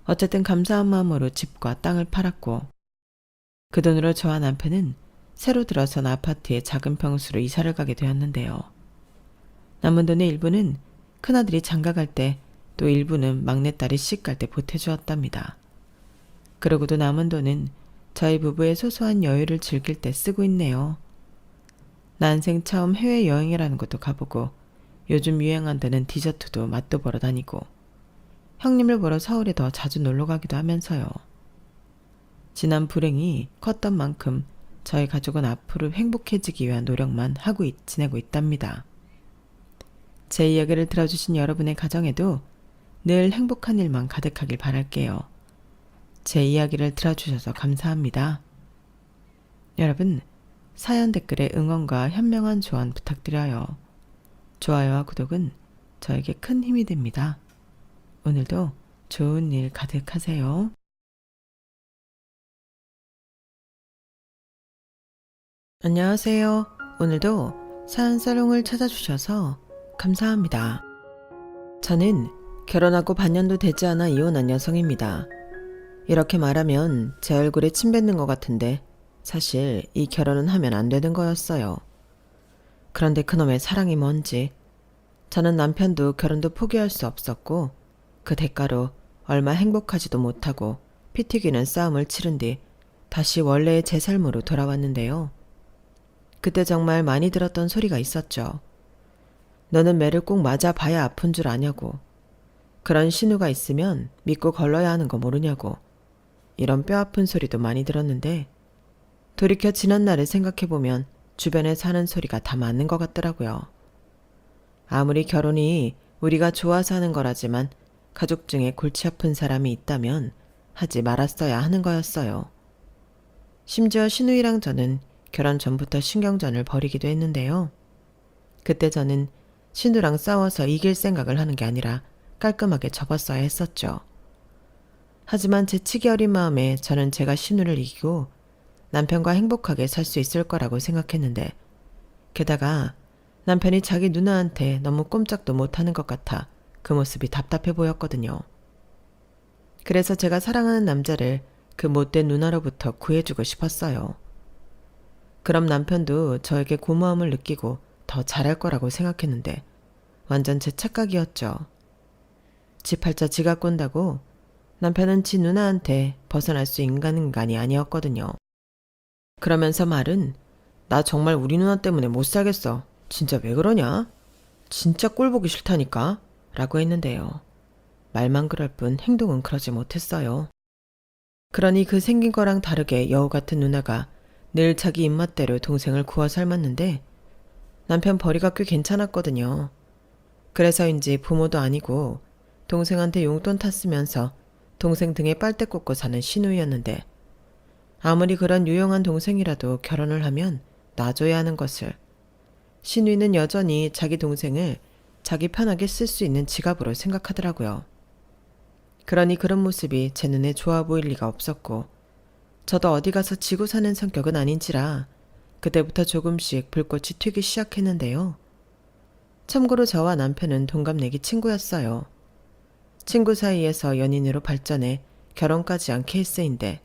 어쨌든 감사한 마음으로 집과 땅을 팔았고 그 돈으로 저와 남편은 새로 들어선 아파트에 작은 평수로 이사를 가게 되었는데요. 남은 돈의 일부는 큰아들이 장가갈 때 또 일부는 막내딸이 시집갈 때 보태주었답니다. 그러고도 남은 돈은 저희 부부의 소소한 여유를 즐길 때 쓰고 있네요. 난생 처음 해외여행이라는 것도 가보고 요즘 유행한다는 디저트도 맛도 보러 다니고 형님을 보러 서울에 더 자주 놀러 가기도 하면서요. 지난 불행이 컸던 만큼 저희 가족은 앞으로 행복해지기 위한 노력만 하고 지내고 있답니다. 제 이야기를 들어주신 여러분의 가정에도 늘 행복한 일만 가득하길 바랄게요. 제 이야기를 들어주셔서 감사합니다. 여러분, 사연 댓글에 응원과 현명한 조언 부탁드려요. 좋아요와 구독은 저에게 큰 힘이 됩니다. 오늘도 좋은 일 가득하세요. 안녕하세요. 오늘도 사연 살롱을 찾아주셔서 감사합니다. 저는 결혼하고 반년도 되지 않아 이혼한 여성입니다. 이렇게 말하면 제 얼굴에 침 뱉는 것 같은데 사실 이 결혼은 하면 안 되는 거였어요. 그런데 그놈의 사랑이 뭔지 저는 남편도 결혼도 포기할 수 없었고 그 대가로 얼마 행복하지도 못하고 피 튀기는 싸움을 치른 뒤 다시 원래의 제 삶으로 돌아왔는데요. 그때 정말 많이 들었던 소리가 있었죠. 너는 매를 꼭 맞아봐야 아픈 줄 아냐고. 그런 신우가 있으면 믿고 걸러야 하는 거 모르냐고. 이런 뼈아픈 소리도 많이 들었는데 돌이켜 지난 날을 생각해보면 주변에 사는 소리가 다 맞는 것 같더라고요. 아무리 결혼이 우리가 좋아서 하는 거라지만 가족 중에 골치 아픈 사람이 있다면 하지 말았어야 하는 거였어요. 심지어 신우이랑 저는 결혼 전부터 신경전을 벌이기도 했는데요. 그때 저는 신우랑 싸워서 이길 생각을 하는 게 아니라 깔끔하게 접었어야 했었죠. 하지만 제 치기 어린 마음에 저는 제가 신우를 이기고 남편과 행복하게 살 수 있을 거라고 생각했는데 게다가 남편이 자기 누나한테 너무 꼼짝도 못하는 것 같아 그 모습이 답답해 보였거든요. 그래서 제가 사랑하는 남자를 그 못된 누나로부터 구해주고 싶었어요. 그럼 남편도 저에게 고마움을 느끼고 더 잘할 거라고 생각했는데 완전 제 착각이었죠. 지 팔자 지가 꼰다고 남편은 지 누나한테 벗어날 수 있는 인간이 아니었거든요. 그러면서 말은 나 정말 우리 누나 때문에 못 살겠어. 진짜 왜 그러냐? 진짜 꼴 보기 싫다니까? 라고 했는데요. 말만 그럴 뿐 행동은 그러지 못했어요. 그러니 그 생긴 거랑 다르게 여우 같은 누나가 늘 자기 입맛대로 동생을 구워 삶았는데 남편 벌이가 꽤 괜찮았거든요. 그래서인지 부모도 아니고 동생한테 용돈 탔으면서 동생 등에 빨대 꽂고 사는 시누이였는데 아무리 그런 유용한 동생이라도 결혼을 하면 놔줘야 하는 것을 시누이는 여전히 자기 동생을 자기 편하게 쓸 수 있는 지갑으로 생각하더라고요. 그러니 그런 모습이 제 눈에 좋아 보일 리가 없었고 저도 어디 가서 지고 사는 성격은 아닌지라 그때부터 조금씩 불꽃이 튀기 시작했는데요. 참고로 저와 남편은 동갑내기 친구였어요. 친구 사이에서 연인으로 발전해 결혼까지 한 케이스인데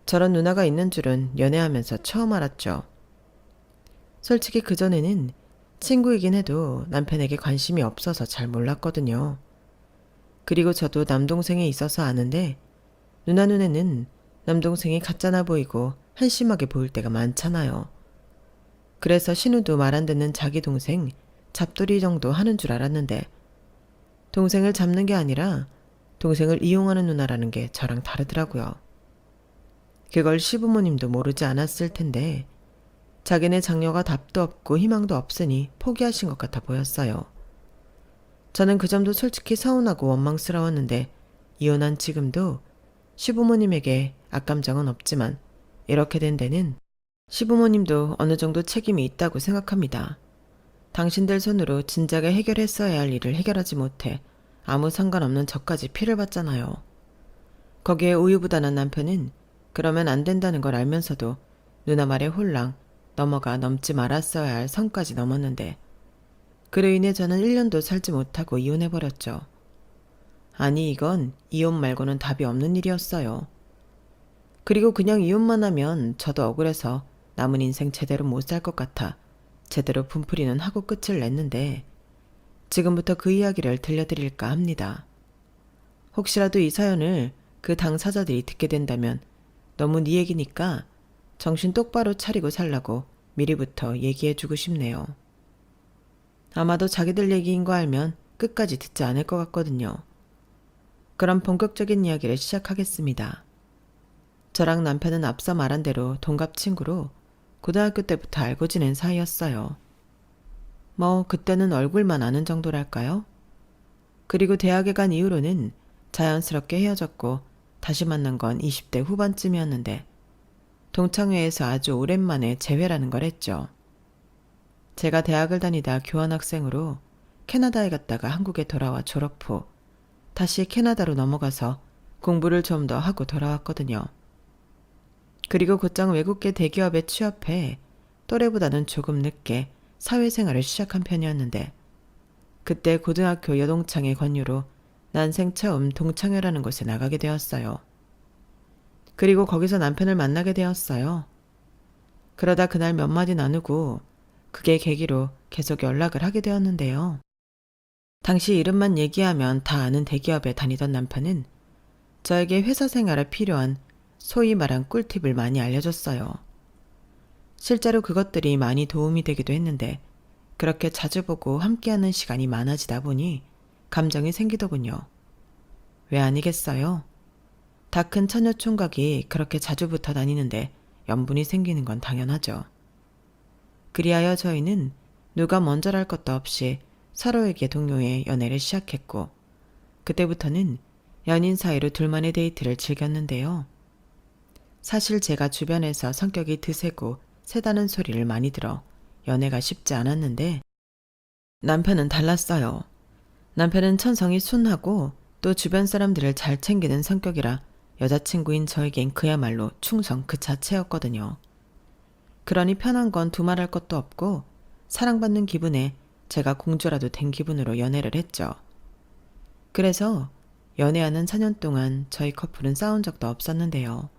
저런 누나가 있는 줄은 연애하면서 처음 알았죠. 솔직히 그전에는 친구이긴 해도 남편에게 관심이 없어서 잘 몰랐거든요. 그리고 저도 남동생에 있어서 아는데 누나 눈에는 남동생이 가짜나 보이고 한심하게 보일 때가 많잖아요. 그래서 신우도 말 안 듣는 자기 동생 잡돌이 정도 하는 줄 알았는데 동생을 잡는 게 아니라 동생을 이용하는 누나라는 게 저랑 다르더라고요. 그걸 시부모님도 모르지 않았을 텐데 자기네 장녀가 답도 없고 희망도 없으니 포기하신 것 같아 보였어요. 저는 그 점도 솔직히 서운하고 원망스러웠는데 이혼한 지금도 시부모님에게 악감정은 없지만 이렇게 된 데는 시부모님도 어느 정도 책임이 있다고 생각합니다. 당신들 손으로 진작에 해결했어야 할 일을 해결하지 못해 아무 상관없는 저까지 피를 봤잖아요. 거기에 우유부단한 남편은 그러면 안 된다는 걸 알면서도 누나 말에 홀랑 넘지 말았어야 할 선까지 넘었는데 그로 인해 저는 1년도 살지 못하고 이혼해버렸죠. 아니 이건 이혼 말고는 답이 없는 일이었어요. 그리고 그냥 이혼만 하면 저도 억울해서 남은 인생 제대로 못 살 것 같아 제대로 분풀이는 하고 끝을 냈는데 지금부터 그 이야기를 들려드릴까 합니다. 혹시라도 이 사연을 그 당사자들이 듣게 된다면 너무 네 얘기니까 정신 똑바로 차리고 살라고 미리부터 얘기해주고 싶네요. 아마도 자기들 얘기인 거 알면 끝까지 듣지 않을 것 같거든요. 그럼 본격적인 이야기를 시작하겠습니다. 저랑 남편은 앞서 말한 대로 동갑 친구로 고등학교 때부터 알고 지낸 사이였어요. 뭐 그때는 얼굴만 아는 정도랄까요? 그리고 대학에 간 이후로는 자연스럽게 헤어졌고 다시 만난 건 20대 후반쯤이었는데 동창회에서 아주 오랜만에 재회라는 걸 했죠. 제가 대학을 다니다 교환학생으로 캐나다에 갔다가 한국에 돌아와 졸업 후 다시 캐나다로 넘어가서 공부를 좀 더 하고 돌아왔거든요. 그리고 곧장 외국계 대기업에 취업해 또래보다는 조금 늦게 사회생활을 시작한 편이었는데 그때 고등학교 여동창의 권유로 난생 처음 동창회라는 곳에 나가게 되었어요. 그리고 거기서 남편을 만나게 되었어요. 그러다 그날 몇 마디 나누고 그게 계기로 계속 연락을 하게 되었는데요. 당시 이름만 얘기하면 다 아는 대기업에 다니던 남편은 저에게 회사 생활에 필요한 소위 말한 꿀팁을 많이 알려줬어요. 실제로 그것들이 많이 도움이 되기도 했는데 그렇게 자주 보고 함께하는 시간이 많아지다 보니 감정이 생기더군요. 왜 아니겠어요? 다 큰 처녀 총각이 그렇게 자주 붙어 다니는데 연분이 생기는 건 당연하죠. 그리하여 저희는 누가 먼저랄 것도 없이 서로에게 동요해 연애를 시작했고 그때부터는 연인 사이로 둘만의 데이트를 즐겼는데요. 사실 제가 주변에서 성격이 드세고 세다는 소리를 많이 들어 연애가 쉽지 않았는데 남편은 달랐어요. 남편은 천성이 순하고 또 주변 사람들을 잘 챙기는 성격이라 여자친구인 저에겐 그야말로 충성 그 자체였거든요. 그러니 편한 건 두말할 것도 없고 사랑받는 기분에 제가 공주라도 된 기분으로 연애를 했죠. 그래서 연애하는 4년 동안 저희 커플은 싸운 적도 없었는데요.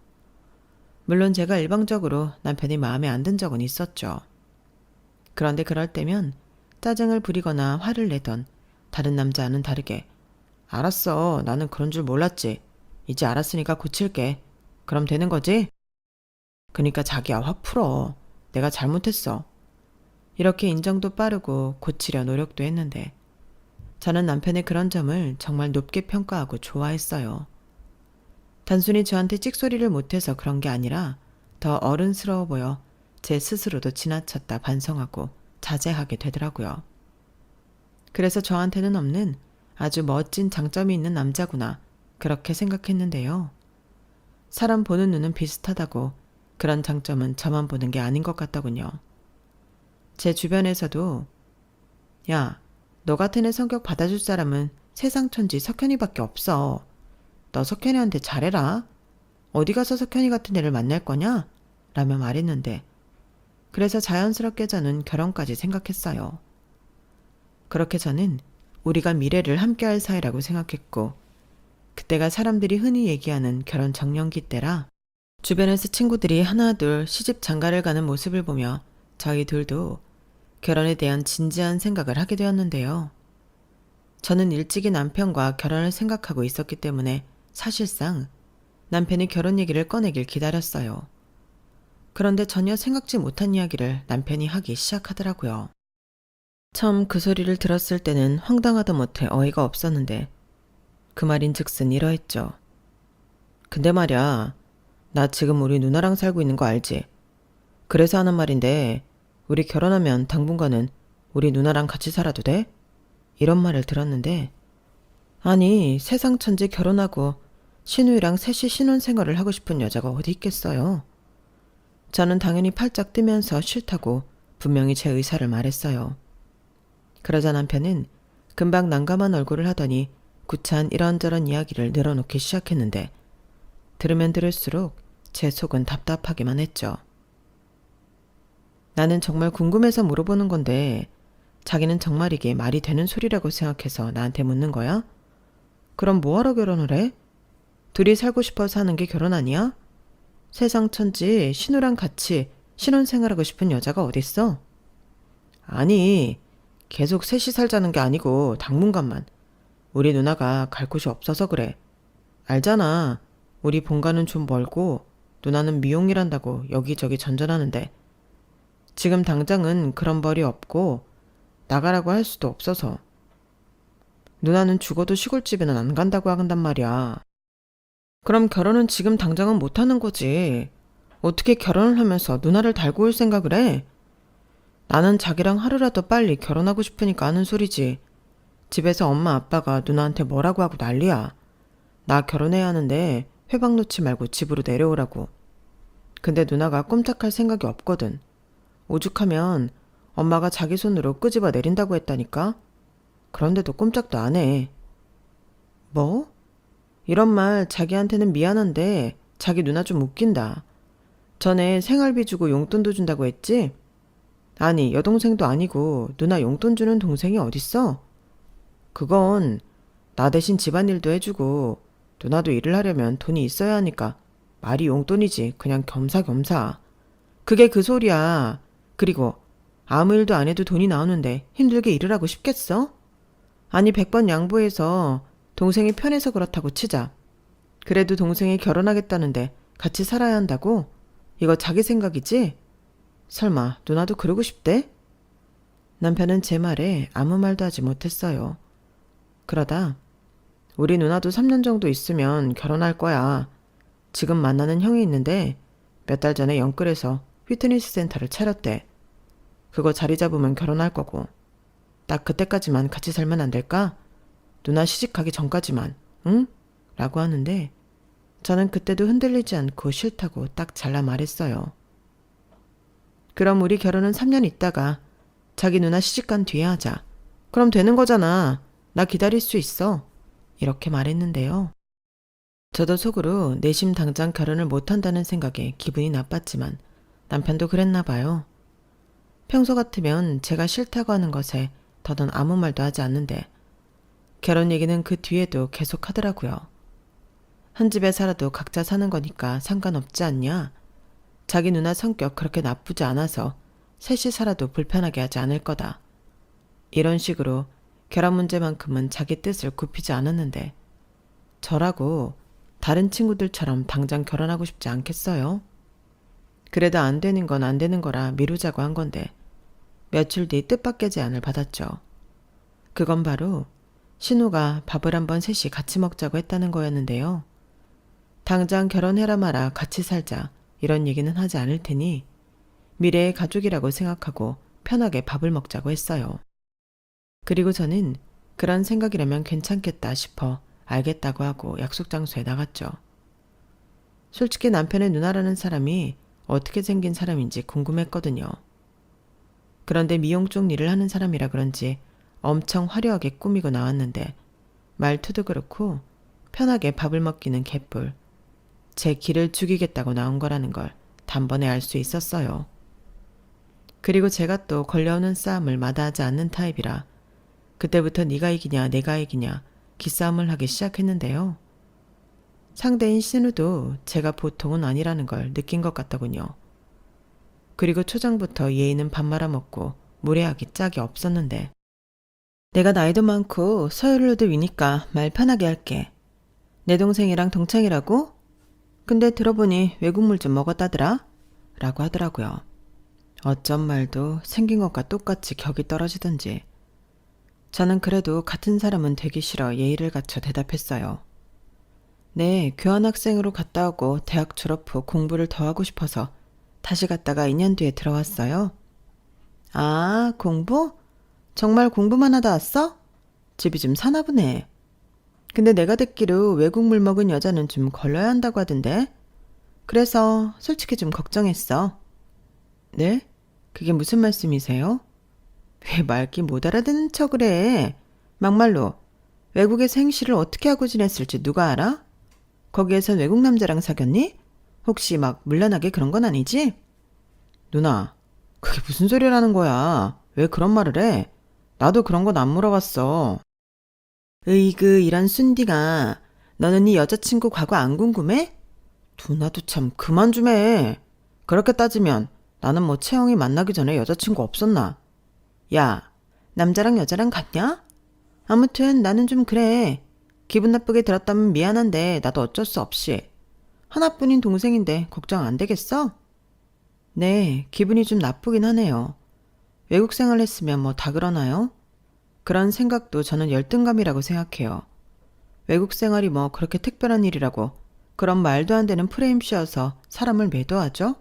물론 제가 일방적으로 남편이 마음에 안 든 적은 있었죠. 그런데 그럴 때면 짜증을 부리거나 화를 내던 다른 남자와는 다르게 알았어, 나는 그런 줄 몰랐지. 이제 알았으니까 고칠게. 그럼 되는 거지? 그러니까 자기야 화 풀어. 내가 잘못했어. 이렇게 인정도 빠르고 고치려 노력도 했는데 저는 남편의 그런 점을 정말 높게 평가하고 좋아했어요. 단순히 저한테 찍소리를 못해서 그런 게 아니라 더 어른스러워 보여 제 스스로도 지나쳤다 반성하고 자제하게 되더라고요. 그래서 저한테는 없는 아주 멋진 장점이 있는 남자구나 그렇게 생각했는데요. 사람 보는 눈은 비슷하다고 그런 장점은 저만 보는 게 아닌 것 같더군요. 제 주변에서도 야, 너 같은 애 성격 받아줄 사람은 세상 천지 석현이밖에 없어. 너 석현이한테 잘해라. 어디 가서 석현이 같은 애를 만날 거냐? 라며 말했는데 그래서 자연스럽게 저는 결혼까지 생각했어요. 그렇게 저는 우리가 미래를 함께할 사이라고 생각했고 그때가 사람들이 흔히 얘기하는 결혼 정년기 때라 주변에서 친구들이 하나둘 시집 장가를 가는 모습을 보며 저희 둘도 결혼에 대한 진지한 생각을 하게 되었는데요. 저는 일찍이 남편과 결혼을 생각하고 있었기 때문에 사실상 남편이 결혼 얘기를 꺼내길 기다렸어요. 그런데 전혀 생각지 못한 이야기를 남편이 하기 시작하더라고요. 처음 그 소리를 들었을 때는 황당하다 못해 어이가 없었는데 그 말인즉슨 이러했죠. 근데 말야, 나 지금 우리 누나랑 살고 있는 거 알지? 그래서 하는 말인데 우리 결혼하면 당분간은 우리 누나랑 같이 살아도 돼? 이런 말을 들었는데 아니 세상 천지 결혼하고 신우이랑 셋이 신혼생활을 하고 싶은 여자가 어디 있겠어요. 저는 당연히 팔짝 뜨면서 싫다고 분명히 제 의사를 말했어요. 그러자 남편은 금방 난감한 얼굴을 하더니 구차한 이런저런 이야기를 늘어놓기 시작했는데 들으면 들을수록 제 속은 답답하기만 했죠. 나는 정말 궁금해서 물어보는 건데 자기는 정말 이게 말이 되는 소리라고 생각해서 나한테 묻는 거야? 그럼 뭐하러 결혼을 해? 둘이 살고 싶어서 하는 게 결혼 아니야? 세상 천지 신우랑 같이 신혼생활하고 싶은 여자가 어딨어? 아니, 계속 셋이 살자는 게 아니고 당분간만. 우리 누나가 갈 곳이 없어서 그래. 알잖아. 우리 본가는 좀 멀고 누나는 미용일한다고 여기저기 전전하는데 지금 당장은 그런 벌이 없고 나가라고 할 수도 없어서. 누나는 죽어도 시골집에는 안 간다고 한단 말이야. 그럼 결혼은 지금 당장은 못하는 거지. 어떻게 결혼을 하면서 누나를 달고 올 생각을 해? 나는 자기랑 하루라도 빨리 결혼하고 싶으니까 하는 소리지. 집에서 엄마 아빠가 누나한테 뭐라고 하고 난리야. 나 결혼해야 하는데 회방 놓지 말고 집으로 내려오라고. 근데 누나가 꼼짝할 생각이 없거든. 오죽하면 엄마가 자기 손으로 끄집어 내린다고 했다니까? 그런데도 꼼짝도 안 해. 뭐? 이런 말 자기한테는 미안한데 자기 누나 좀 웃긴다. 전에 생활비 주고 용돈도 준다고 했지? 아니, 여동생도 아니고 누나 용돈 주는 동생이 어딨어? 그건 나 대신 집안일도 해주고 누나도 일을 하려면 돈이 있어야 하니까 말이 용돈이지 그냥 겸사겸사. 그게 그 소리야. 그리고 아무 일도 안 해도 돈이 나오는데 힘들게 일을 하고 싶겠어? 아니 100번 양보해서 동생이 편해서 그렇다고 치자. 그래도 동생이 결혼하겠다는데 같이 살아야 한다고? 이거 자기 생각이지? 설마 누나도 그러고 싶대? 남편은 제 말에 아무 말도 하지 못했어요. 그러다 우리 누나도 3년 정도 있으면 결혼할 거야. 지금 만나는 형이 있는데 몇 달 전에 영끌에서 피트니스 센터를 차렸대. 그거 자리 잡으면 결혼할 거고. 딱 그때까지만 같이 살면 안 될까? 누나 시집가기 전까지만, 응? 라고 하는데 저는 그때도 흔들리지 않고 싫다고 딱 잘라 말했어요. 그럼 우리 결혼은 3년 있다가 자기 누나 시집간 뒤에 하자. 그럼 되는 거잖아. 나 기다릴 수 있어. 이렇게 말했는데요. 저도 속으로 내심 당장 결혼을 못한다는 생각에 기분이 나빴지만 남편도 그랬나 봐요. 평소 같으면 제가 싫다고 하는 것에 더는 아무 말도 하지 않는데 결혼 얘기는 그 뒤에도 계속 하더라고요. 한 집에 살아도 각자 사는 거니까 상관없지 않냐? 자기 누나 성격 그렇게 나쁘지 않아서 셋이 살아도 불편하게 하지 않을 거다. 이런 식으로 결혼 문제만큼은 자기 뜻을 굽히지 않았는데 저라고 다른 친구들처럼 당장 결혼하고 싶지 않겠어요? 그래도 안 되는 건 안 되는 거라 미루자고 한 건데 며칠 뒤 뜻밖의 제안을 받았죠. 그건 바로 신우가 밥을 한번 셋이 같이 먹자고 했다는 거였는데요. 당장 결혼해라 마라 같이 살자 이런 얘기는 하지 않을 테니 미래의 가족이라고 생각하고 편하게 밥을 먹자고 했어요. 그리고 저는 그런 생각이라면 괜찮겠다 싶어 알겠다고 하고 약속 장소에 나갔죠. 솔직히 남편의 누나라는 사람이 어떻게 생긴 사람인지 궁금했거든요. 그런데 미용 쪽 일을 하는 사람이라 그런지 엄청 화려하게 꾸미고 나왔는데 말투도 그렇고 편하게 밥을 먹기는 개뿔. 제 기를 죽이겠다고 나온 거라는 걸 단번에 알 수 있었어요. 그리고 제가 또 걸려오는 싸움을 마다하지 않는 타입이라 그때부터 네가 이기냐 내가 이기냐 기싸움을 하기 시작했는데요. 상대인 신우도 제가 보통은 아니라는 걸 느낀 것 같더군요. 그리고 초장부터 예의는 밥 말아먹고 무례하기 짝이 없었는데 내가 나이도 많고 서열로도 위니까 말 편하게 할게. 내 동생이랑 동창이라고? 근데 들어보니 외국물 좀 먹었다더라? 라고 하더라고요. 어쩐 말도 생긴 것과 똑같이 격이 떨어지던지. 저는 그래도 같은 사람은 되기 싫어 예의를 갖춰 대답했어요. 네, 교환학생으로 갔다 오고 대학 졸업 후 공부를 더 하고 싶어서 다시 갔다가 2년 뒤에 들어왔어요. 아, 공부? 정말 공부만 하다 왔어? 집이 좀 사나 보네. 근데 내가 듣기로 외국물 먹은 여자는 좀 걸러야 한다고 하던데. 그래서 솔직히 좀 걱정했어. 네? 그게 무슨 말씀이세요? 왜 말귀 못 알아듣는 척을 해? 막말로 외국에서 행시를 어떻게 하고 지냈을지 누가 알아? 거기에선 외국 남자랑 사귀었니? 혹시 막 물란하게 그런 건 아니지? 누나, 그게 무슨 소리라는 거야? 왜 그런 말을 해? 나도 그런 건 안 물어봤어. 으이그 이런 순디가 너는 네 여자친구 과거 안 궁금해? 누나도 참 그만 좀 해. 그렇게 따지면 나는 뭐 채영이 만나기 전에 여자친구 없었나? 야, 남자랑 여자랑 같냐? 아무튼 나는 좀 그래. 기분 나쁘게 들었다면 미안한데 나도 어쩔 수 없이. 하나뿐인 동생인데 걱정 안 되겠어? 네, 기분이 좀 나쁘긴 하네요. 외국 생활 했으면 뭐 다 그러나요? 그런 생각도 저는 열등감이라고 생각해요. 외국 생활이 뭐 그렇게 특별한 일이라고 그런 말도 안 되는 프레임 씌워서 사람을 매도하죠?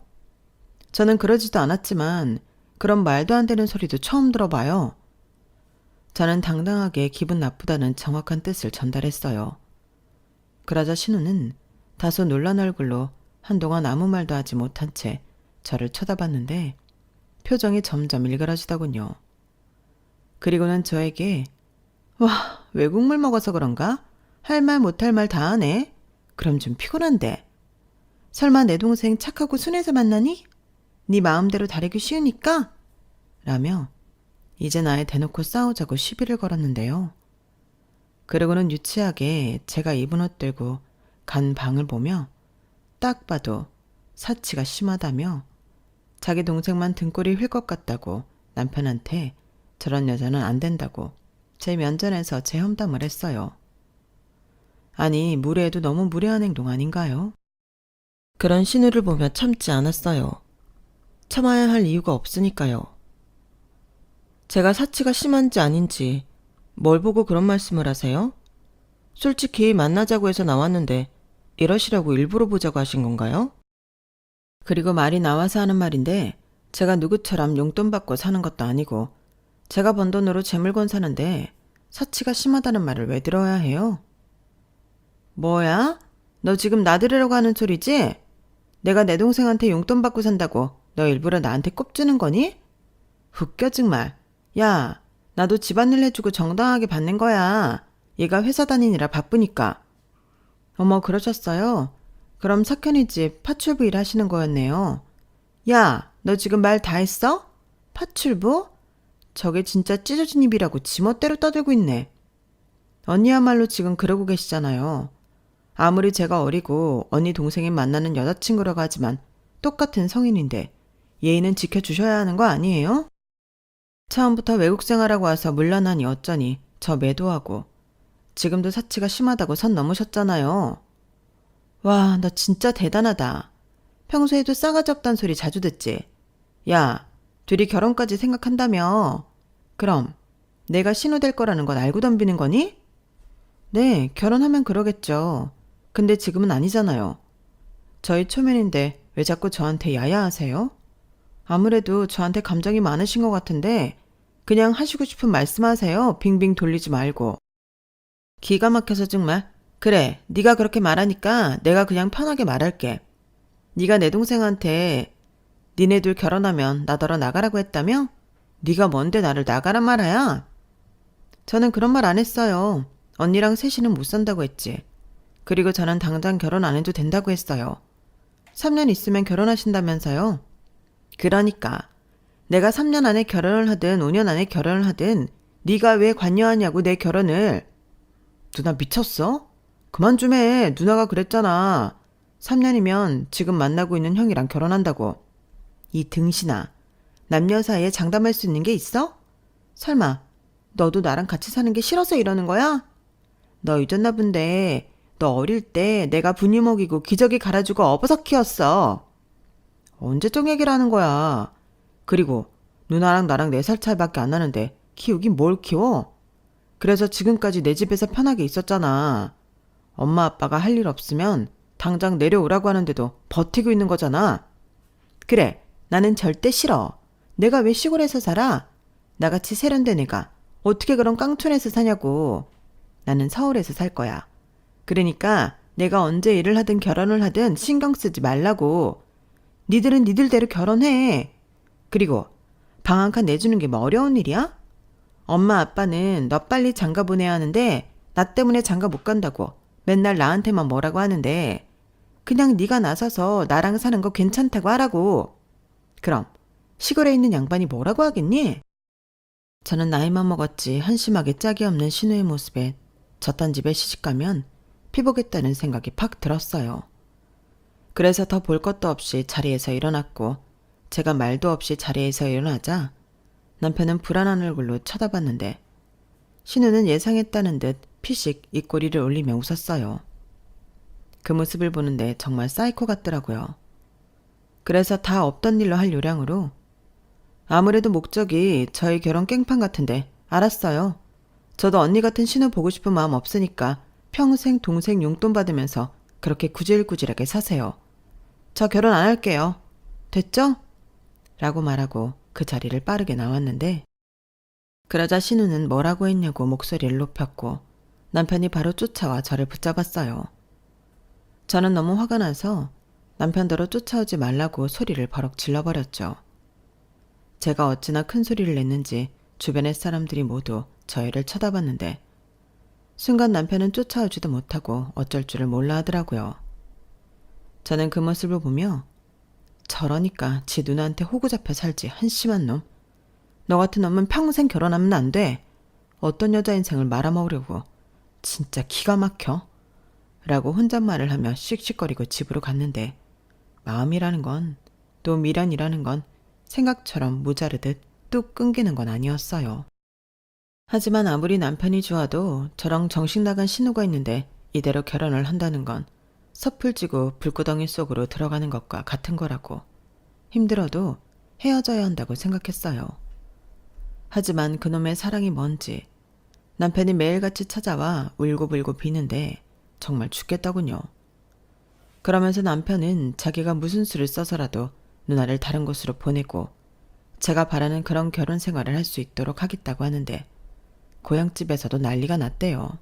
저는 그러지도 않았지만 그런 말도 안 되는 소리도 처음 들어봐요. 저는 당당하게 기분 나쁘다는 정확한 뜻을 전달했어요. 그러자 신우는 다소 놀란 얼굴로 한동안 아무 말도 하지 못한 채 저를 쳐다봤는데 표정이 점점 일그러지더군요. 그리고는 저에게 와, 외국물 먹어서 그런가? 할 말 못할 말 다 하네? 그럼 좀 피곤한데. 설마 내 동생 착하고 순해서 만나니? 네 마음대로 다르기 쉬우니까? 라며 이제 나에 대놓고 싸우자고 시비를 걸었는데요. 그러고는 유치하게 제가 입은 옷 들고 간 방을 보며 딱 봐도 사치가 심하다며 자기 동생만 등골이 휠 것 같다고 남편한테 저런 여자는 안 된다고 제 면전에서 제 험담을 했어요. 아니, 무례해도 너무 무례한 행동 아닌가요? 그런 신우를 보며 참지 않았어요. 참아야 할 이유가 없으니까요. 제가 사치가 심한지 아닌지 뭘 보고 그런 말씀을 하세요? 솔직히 만나자고 해서 나왔는데 이러시라고 일부러 보자고 하신 건가요? 그리고 말이 나와서 하는 말인데 제가 누구처럼 용돈 받고 사는 것도 아니고 제가 번 돈으로 재물건 사는데 사치가 심하다는 말을 왜 들어야 해요? 뭐야? 너 지금 나들으려고 하는 소리지? 내가 내 동생한테 용돈 받고 산다고 너 일부러 나한테 꼽주는 거니? 웃겨 정말. 야, 나도 집안일 해주고 정당하게 받는 거야. 얘가 회사 다니느라 바쁘니까. 어머, 그러셨어요? 그럼 석현이 집 파출부 일 하시는 거였네요. 야, 너 지금 말 다 했어? 파출부? 저게 진짜 찢어진 입이라고 지멋대로 떠들고 있네. 언니야말로 지금 그러고 계시잖아요. 아무리 제가 어리고 언니 동생이 만나는 여자친구라고 하지만 똑같은 성인인데 예의는 지켜주셔야 하는 거 아니에요? 처음부터 외국 생활하고 와서 물러나니 어쩌니 저 매도하고 지금도 사치가 심하다고 선 넘으셨잖아요. 와, 너 진짜 대단하다. 평소에도 싸가지 없단 소리 자주 듣지? 야, 둘이 결혼까지 생각한다며. 그럼 내가 신우 될 거라는 건 알고 덤비는 거니? 네, 결혼하면 그러겠죠. 근데 지금은 아니잖아요. 저희 초면인데 왜 자꾸 저한테 야야하세요? 아무래도 저한테 감정이 많으신 것 같은데 그냥 하시고 싶은 말씀하세요. 빙빙 돌리지 말고. 기가 막혀서 정말. 그래, 네가 그렇게 말하니까 내가 그냥 편하게 말할게. 네가 내 동생한테 니네 둘 결혼하면 나더러 나가라고 했다며? 네가 뭔데 나를 나가란 말이야? 저는 그런 말 안 했어요. 언니랑 셋이는 못 산다고 했지. 그리고 저는 당장 결혼 안 해도 된다고 했어요. 3년 있으면 결혼하신다면서요? 그러니까 내가 3년 안에 결혼을 하든 5년 안에 결혼을 하든 네가 왜 관여하냐고 내 결혼을. 누나 미쳤어? 그만 좀 해. 누나가 그랬잖아. 3년이면 지금 만나고 있는 형이랑 결혼한다고. 이 등신아. 남녀 사이에 장담할 수 있는 게 있어? 설마 너도 나랑 같이 사는 게 싫어서 이러는 거야? 너 잊었나 본데 너 어릴 때 내가 분유 먹이고 기저귀 갈아주고 어버섯 키웠어. 언제적 얘기를 하는 거야. 그리고 누나랑 나랑 4살 차이밖에 안 나는데 키우긴 뭘 키워? 그래서 지금까지 내 집에서 편하게 있었잖아. 엄마 아빠가 할 일 없으면 당장 내려오라고 하는데도 버티고 있는 거잖아. 그래, 나는 절대 싫어. 내가 왜 시골에서 살아? 나같이 세련된 애가 어떻게 그런 깡촌에서 사냐고. 나는 서울에서 살 거야. 그러니까 내가 언제 일을 하든 결혼을 하든 신경 쓰지 말라고. 니들은 니들대로 결혼해. 그리고 방 한 칸 내주는 게 뭐 어려운 일이야? 엄마 아빠는 너 빨리 장가 보내야 하는데 나 때문에 장가 못 간다고 맨날 나한테만 뭐라고 하는데 그냥 네가 나서서 나랑 사는 거 괜찮다고 하라고. 그럼 시골에 있는 양반이 뭐라고 하겠니? 저는 나이만 먹었지 한심하게 짝이 없는 신우의 모습에 저딴 집에 시집가면 피보겠다는 생각이 팍 들었어요. 그래서 더 볼 것도 없이 자리에서 일어났고 제가 말도 없이 자리에서 일어나자 남편은 불안한 얼굴로 쳐다봤는데 신우는 예상했다는 듯 피식 입꼬리를 올리며 웃었어요. 그 모습을 보는데 정말 사이코 같더라고요. 그래서 다 없던 일로 할 요량으로 아무래도 목적이 저희 결혼 깽판 같은데 알았어요. 저도 언니 같은 신우 보고 싶은 마음 없으니까 평생 동생 용돈 받으면서 그렇게 구질구질하게 사세요. 저 결혼 안 할게요. 됐죠? 라고 말하고 그 자리를 빠르게 나왔는데 그러자 신우는 뭐라고 했냐고 목소리를 높였고 남편이 바로 쫓아와 저를 붙잡았어요. 저는 너무 화가 나서 남편더러 쫓아오지 말라고 소리를 버럭 질러버렸죠. 제가 어찌나 큰 소리를 냈는지 주변의 사람들이 모두 저희를 쳐다봤는데 순간 남편은 쫓아오지도 못하고 어쩔 줄을 몰라 하더라고요. 저는 그 모습을 보며 저러니까 지 누나한테 호구 잡혀 살지 한심한 놈. 너 같은 놈은 평생 결혼하면 안 돼. 어떤 여자 인생을 말아먹으려고. 진짜 기가 막혀. 라고 혼잣말을 하며 씩씩거리고 집으로 갔는데 마음이라는 건 또 미련이라는 건 생각처럼 모자르듯 뚝 끊기는 건 아니었어요. 하지만 아무리 남편이 좋아도 저랑 정신 나간 신우가 있는데 이대로 결혼을 한다는 건 섣불지고 불구덩이 속으로 들어가는 것과 같은 거라고. 힘들어도 헤어져야 한다고 생각했어요. 하지만 그놈의 사랑이 뭔지 남편이 매일같이 찾아와 울고불고 비는데 정말 죽겠더군요. 그러면서 남편은 자기가 무슨 수를 써서라도 누나를 다른 곳으로 보내고 제가 바라는 그런 결혼 생활을 할 수 있도록 하겠다고 하는데 고향집에서도 난리가 났대요.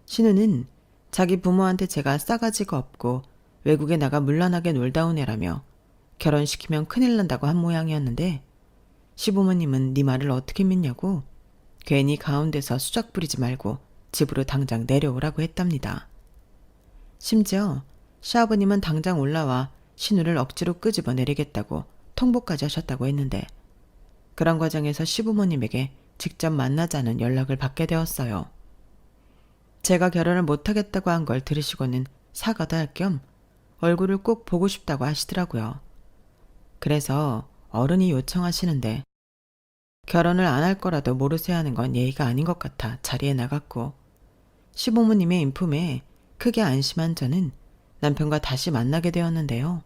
신우는 자기 부모한테 제가 싸가지가 없고 외국에 나가 물란하게 놀다 온 애라며 결혼시키면 큰일 난다고 한 모양이었는데 시부모님은 네 말을 어떻게 믿냐고 괜히 가운데서 수작 부리지 말고 집으로 당장 내려오라고 했답니다. 심지어 시아버님은 당장 올라와 신우를 억지로 끄집어 내리겠다고 통보까지 하셨다고 했는데 그런 과정에서 시부모님에게 직접 만나자는 연락을 받게 되었어요. 제가 결혼을 못하겠다고 한 걸 들으시고는 사과도 할 겸 얼굴을 꼭 보고 싶다고 하시더라고요. 그래서 어른이 요청하시는데 결혼을 안 할 거라도 모르쇠 하는 건 예의가 아닌 것 같아 자리에 나갔고 시부모님의 인품에 크게 안심한 저는 남편과 다시 만나게 되었는데요.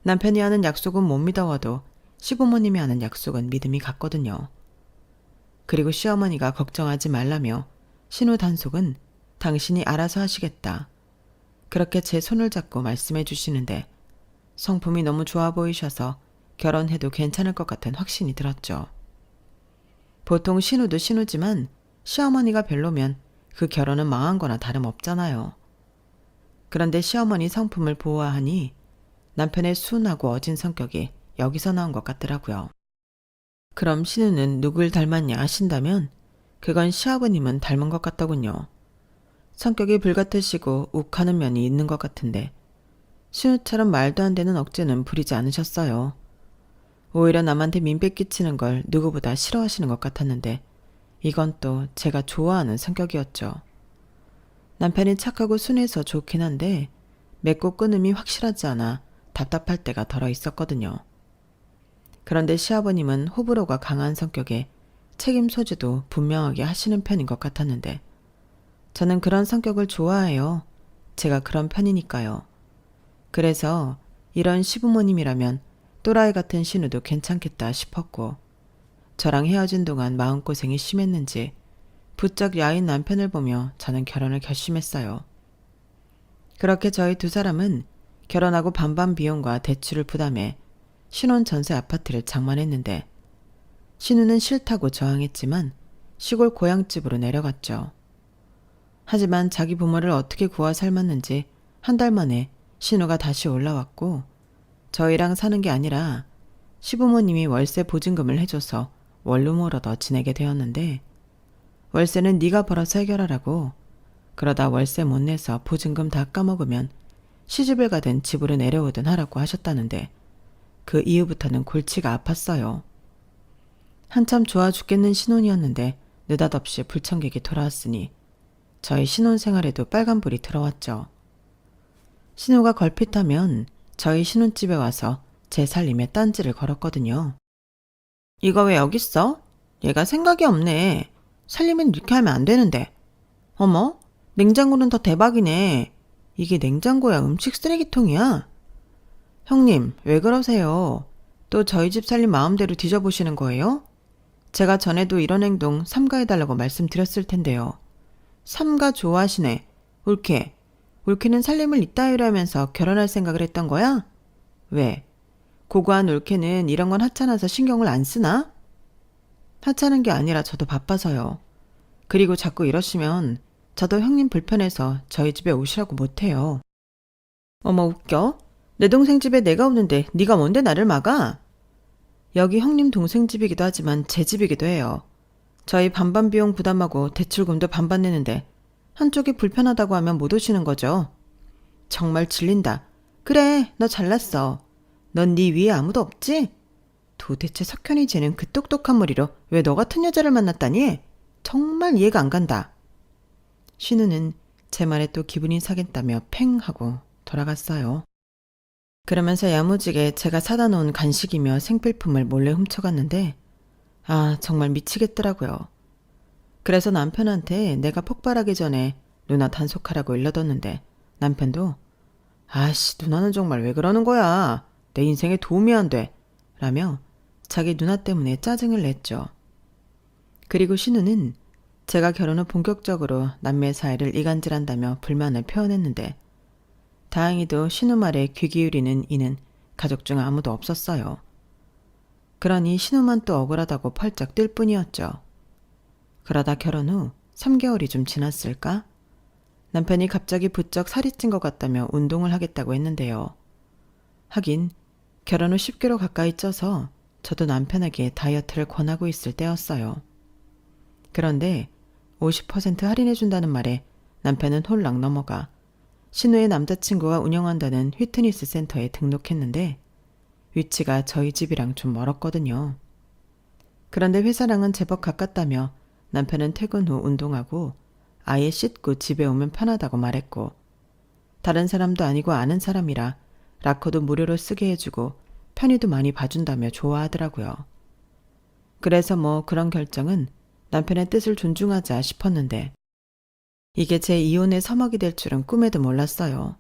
남편이 하는 약속은 못 믿어와도 시부모님이 하는 약속은 믿음이 갔거든요. 그리고 시어머니가 걱정하지 말라며 신우 단속은 당신이 알아서 하시겠다. 그렇게 제 손을 잡고 말씀해 주시는데 성품이 너무 좋아 보이셔서 결혼해도 괜찮을 것 같은 확신이 들었죠. 보통 신우도 신우지만 시어머니가 별로면 그 결혼은 망한 거나 다름없잖아요. 그런데 시어머니 성품을 보아하니 남편의 순하고 어진 성격이 여기서 나온 것 같더라고요. 그럼 신우는 누굴 닮았냐 하신다면 그건 시아버님은 닮은 것 같더군요. 성격이 불같으시고 욱하는 면이 있는 것 같은데 신우처럼 말도 안 되는 억지는 부리지 않으셨어요. 오히려 남한테 민폐 끼치는 걸 누구보다 싫어하시는 것 같았는데 이건 또 제가 좋아하는 성격이었죠. 남편이 착하고 순해서 좋긴 한데 맺고 끊음이 확실하지 않아 답답할 때가 덜어 있었거든요. 그런데 시아버님은 호불호가 강한 성격에 책임 소지도 분명하게 하시는 편인 것 같았는데 저는 그런 성격을 좋아해요. 제가 그런 편이니까요. 그래서 이런 시부모님이라면 또라이 같은 신우도 괜찮겠다 싶었고 저랑 헤어진 동안 마음고생이 심했는지 부쩍 야인 남편을 보며 저는 결혼을 결심했어요. 그렇게 저희 두 사람은 결혼하고 반반 비용과 대출을 부담해 신혼 전세 아파트를 장만했는데 신우는 싫다고 저항했지만 시골 고향집으로 내려갔죠. 하지만 자기 부모를 어떻게 구워 삶았는지 한 달 만에 신우가 다시 올라왔고 저희랑 사는 게 아니라 시부모님이 월세 보증금을 해줘서 원룸으로 더 지내게 되었는데 월세는 네가 벌어서 해결하라고 그러다 월세 못 내서 보증금 다 까먹으면 시집을 가든 집으로 내려오든 하라고 하셨다는데 그 이후부터는 골치가 아팠어요. 한참 좋아 죽겠는 신혼이었는데 느닷없이 불청객이 돌아왔으니 저희 신혼 생활에도 빨간불이 들어왔죠. 신우가 걸핏하면 저희 신혼집에 와서 제 살림에 딴지를 걸었거든요. 이거 왜 여기 있어? 얘가 생각이 없네. 살림은 이렇게 하면 안 되는데. 어머, 냉장고는 더 대박이네. 이게 냉장고야 음식 쓰레기통이야? 형님, 왜 그러세요? 또 저희 집 살림 마음대로 뒤져보시는 거예요? 제가 전에도 이런 행동 삼가해달라고 말씀드렸을 텐데요. 삼가 좋아하시네. 옳게. 옳게는 살림을 이따위로 하면서 결혼할 생각을 했던 거야? 왜? 고고한 옳게는 이런 건 하찮아서 신경을 안 쓰나? 하찮은 게 아니라 저도 바빠서요. 그리고 자꾸 이러시면 저도 형님 불편해서 저희 집에 오시라고 못해요. 어머 웃겨? 내 동생 집에 내가 오는데 네가 뭔데 나를 막아? 여기 형님 동생 집이기도 하지만 제 집이기도 해요. 저희 반반 비용 부담하고 대출금도 반반 내는데 한쪽이 불편하다고 하면 못 오시는 거죠. 정말 질린다. 그래, 너 잘났어. 넌 네 위에 아무도 없지? 도대체 석현이 쟤는 그 똑똑한 머리로 왜 너 같은 여자를 만났다니? 정말 이해가 안 간다. 신우는 제 말에 또 기분이 상했다며 팽 하고 돌아갔어요. 그러면서 야무지게 제가 사다 놓은 간식이며 생필품을 몰래 훔쳐갔는데 정말 미치겠더라고요. 그래서 남편한테 내가 폭발하기 전에 누나 단속하라고 일러뒀는데 남편도 아씨 누나는 정말 왜 그러는 거야. 내 인생에 도움이 안 돼. 라며 자기 누나 때문에 짜증을 냈죠. 그리고 신우는 제가 결혼 후 본격적으로 남매 사이를 이간질한다며 불만을 표현했는데 다행히도 신우 말에 귀 기울이는 이는 가족 중 아무도 없었어요. 그러니 신우만 또 억울하다고 펄쩍 뛸 뿐이었죠. 그러다 결혼 후 3개월이 좀 지났을까? 남편이 갑자기 부쩍 살이 찐 것 같다며 운동을 하겠다고 했는데요. 하긴 결혼 후 10kg 가까이 쪄서 저도 남편에게 다이어트를 권하고 있을 때였어요. 그런데 50% 할인해준다는 말에 남편은 홀랑 넘어가 신우의 남자친구가 운영한다는 휘트니스 센터에 등록했는데 위치가 저희 집이랑 좀 멀었거든요. 그런데 회사랑은 제법 가깝다며 남편은 퇴근 후 운동하고 아예 씻고 집에 오면 편하다고 말했고 다른 사람도 아니고 아는 사람이라 라커도 무료로 쓰게 해주고 편의도 많이 봐준다며 좋아하더라고요. 그래서 뭐 그런 결정은 남편의 뜻을 존중하자 싶었는데 이게 제 이혼의 서먹이 될 줄은 꿈에도 몰랐어요.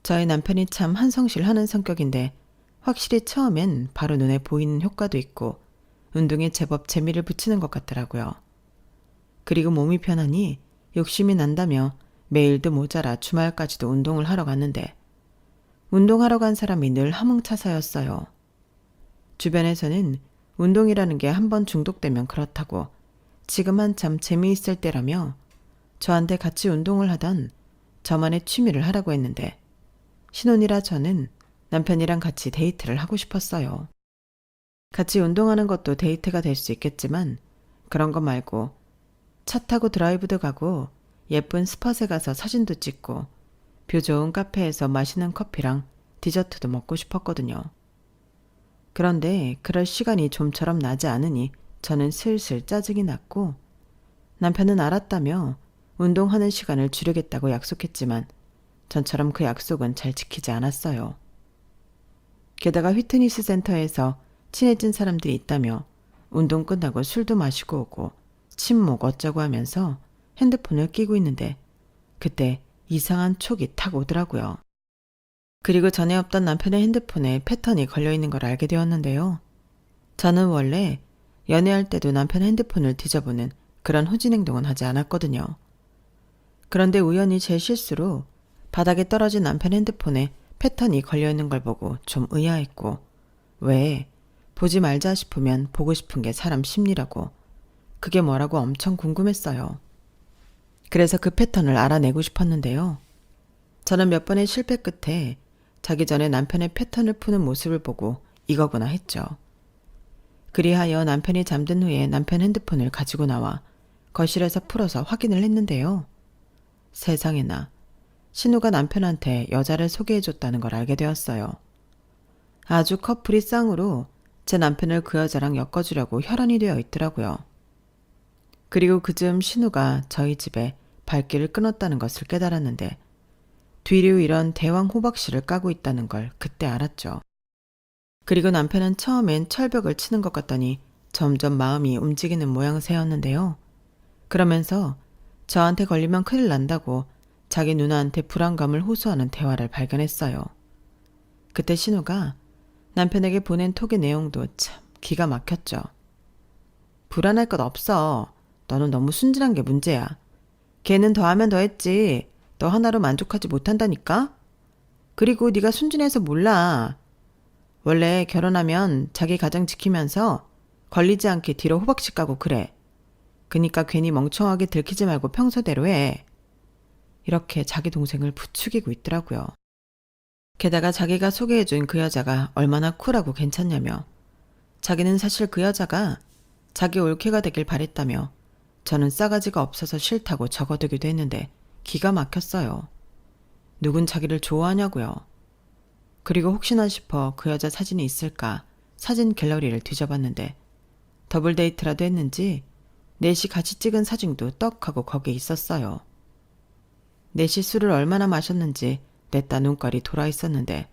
저희 남편이 참 한성실하는 성격인데 확실히 처음엔 바로 눈에 보이는 효과도 있고 운동에 제법 재미를 붙이는 것 같더라고요. 그리고 몸이 편하니 욕심이 난다며 매일도 모자라 주말까지도 운동을 하러 갔는데 운동하러 간 사람이 늘 함흥차사였어요. 주변에서는 운동이라는 게 한번 중독되면 그렇다고 지금 한참 재미있을 때라며 저한테 같이 운동을 하던 저만의 취미를 하라고 했는데 신혼이라 저는 남편이랑 같이 데이트를 하고 싶었어요. 같이 운동하는 것도 데이트가 될 수 있겠지만 그런 거 말고 차 타고 드라이브도 가고 예쁜 스팟에 가서 사진도 찍고 뷰 좋은 카페에서 맛있는 커피랑 디저트도 먹고 싶었거든요. 그런데 그럴 시간이 좀처럼 나지 않으니 저는 슬슬 짜증이 났고 남편은 알았다며 운동하는 시간을 줄이겠다고 약속했지만 전처럼 그 약속은 잘 지키지 않았어요. 게다가 휘트니스 센터에서 친해진 사람들이 있다며 운동 끝나고 술도 마시고 오고 친목 어쩌고 하면서 핸드폰을 끼고 있는데 그때 이상한 촉이 탁 오더라고요. 그리고 전에 없던 남편의 핸드폰에 패턴이 걸려있는 걸 알게 되었는데요. 저는 원래 연애할 때도 남편 핸드폰을 뒤져보는 그런 후진 행동은 하지 않았거든요. 그런데 우연히 제 실수로 바닥에 떨어진 남편 핸드폰에 패턴이 걸려있는 걸 보고 좀 의아했고 왜 보지 말자 싶으면 보고 싶은 게 사람 심리라고 그게 뭐라고 엄청 궁금했어요. 그래서 그 패턴을 알아내고 싶었는데요. 저는 몇 번의 실패 끝에 자기 전에 남편의 패턴을 푸는 모습을 보고 이거구나 했죠. 그리하여 남편이 잠든 후에 남편 핸드폰을 가지고 나와 거실에서 풀어서 확인을 했는데요. 세상에나 신우가 남편한테 여자를 소개해줬다는 걸 알게 되었어요. 아주 커플이 쌍으로 제 남편을 그 여자랑 엮어주려고 혈안이 되어 있더라고요. 그리고 그즈음 신우가 저희 집에 발길을 끊었다는 것을 깨달았는데 뒤로 이런 대왕 호박씨를 까고 있다는 걸 그때 알았죠. 그리고 남편은 처음엔 철벽을 치는 것 같더니 점점 마음이 움직이는 모양새였는데요. 그러면서 저한테 걸리면 큰일 난다고 자기 누나한테 불안감을 호소하는 대화를 발견했어요. 그때 신우가 남편에게 보낸 톡의 내용도 참 기가 막혔죠. 불안할 것 없어. 너는 너무 순진한 게 문제야. 걔는 더하면 더했지. 너 하나로 만족하지 못한다니까? 그리고 네가 순진해서 몰라. 원래 결혼하면 자기 가정 지키면서 걸리지 않게 뒤로 호박씨 까고 그래. 그니까 괜히 멍청하게 들키지 말고 평소대로 해. 이렇게 자기 동생을 부추기고 있더라고요. 게다가 자기가 소개해준 그 여자가 얼마나 쿨하고 괜찮냐며 자기는 사실 그 여자가 자기 올케가 되길 바랬다며 저는 싸가지가 없어서 싫다고 적어두기도 했는데 기가 막혔어요. 누군 자기를 좋아하냐고요. 그리고 혹시나 싶어 그 여자 사진이 있을까 사진 갤러리를 뒤져봤는데 더블 데이트라도 했는지 넷이 같이 찍은 사진도 떡 하고 거기에 있었어요. 넷이 술을 얼마나 마셨는지 냈다 눈깔이 돌아 있었는데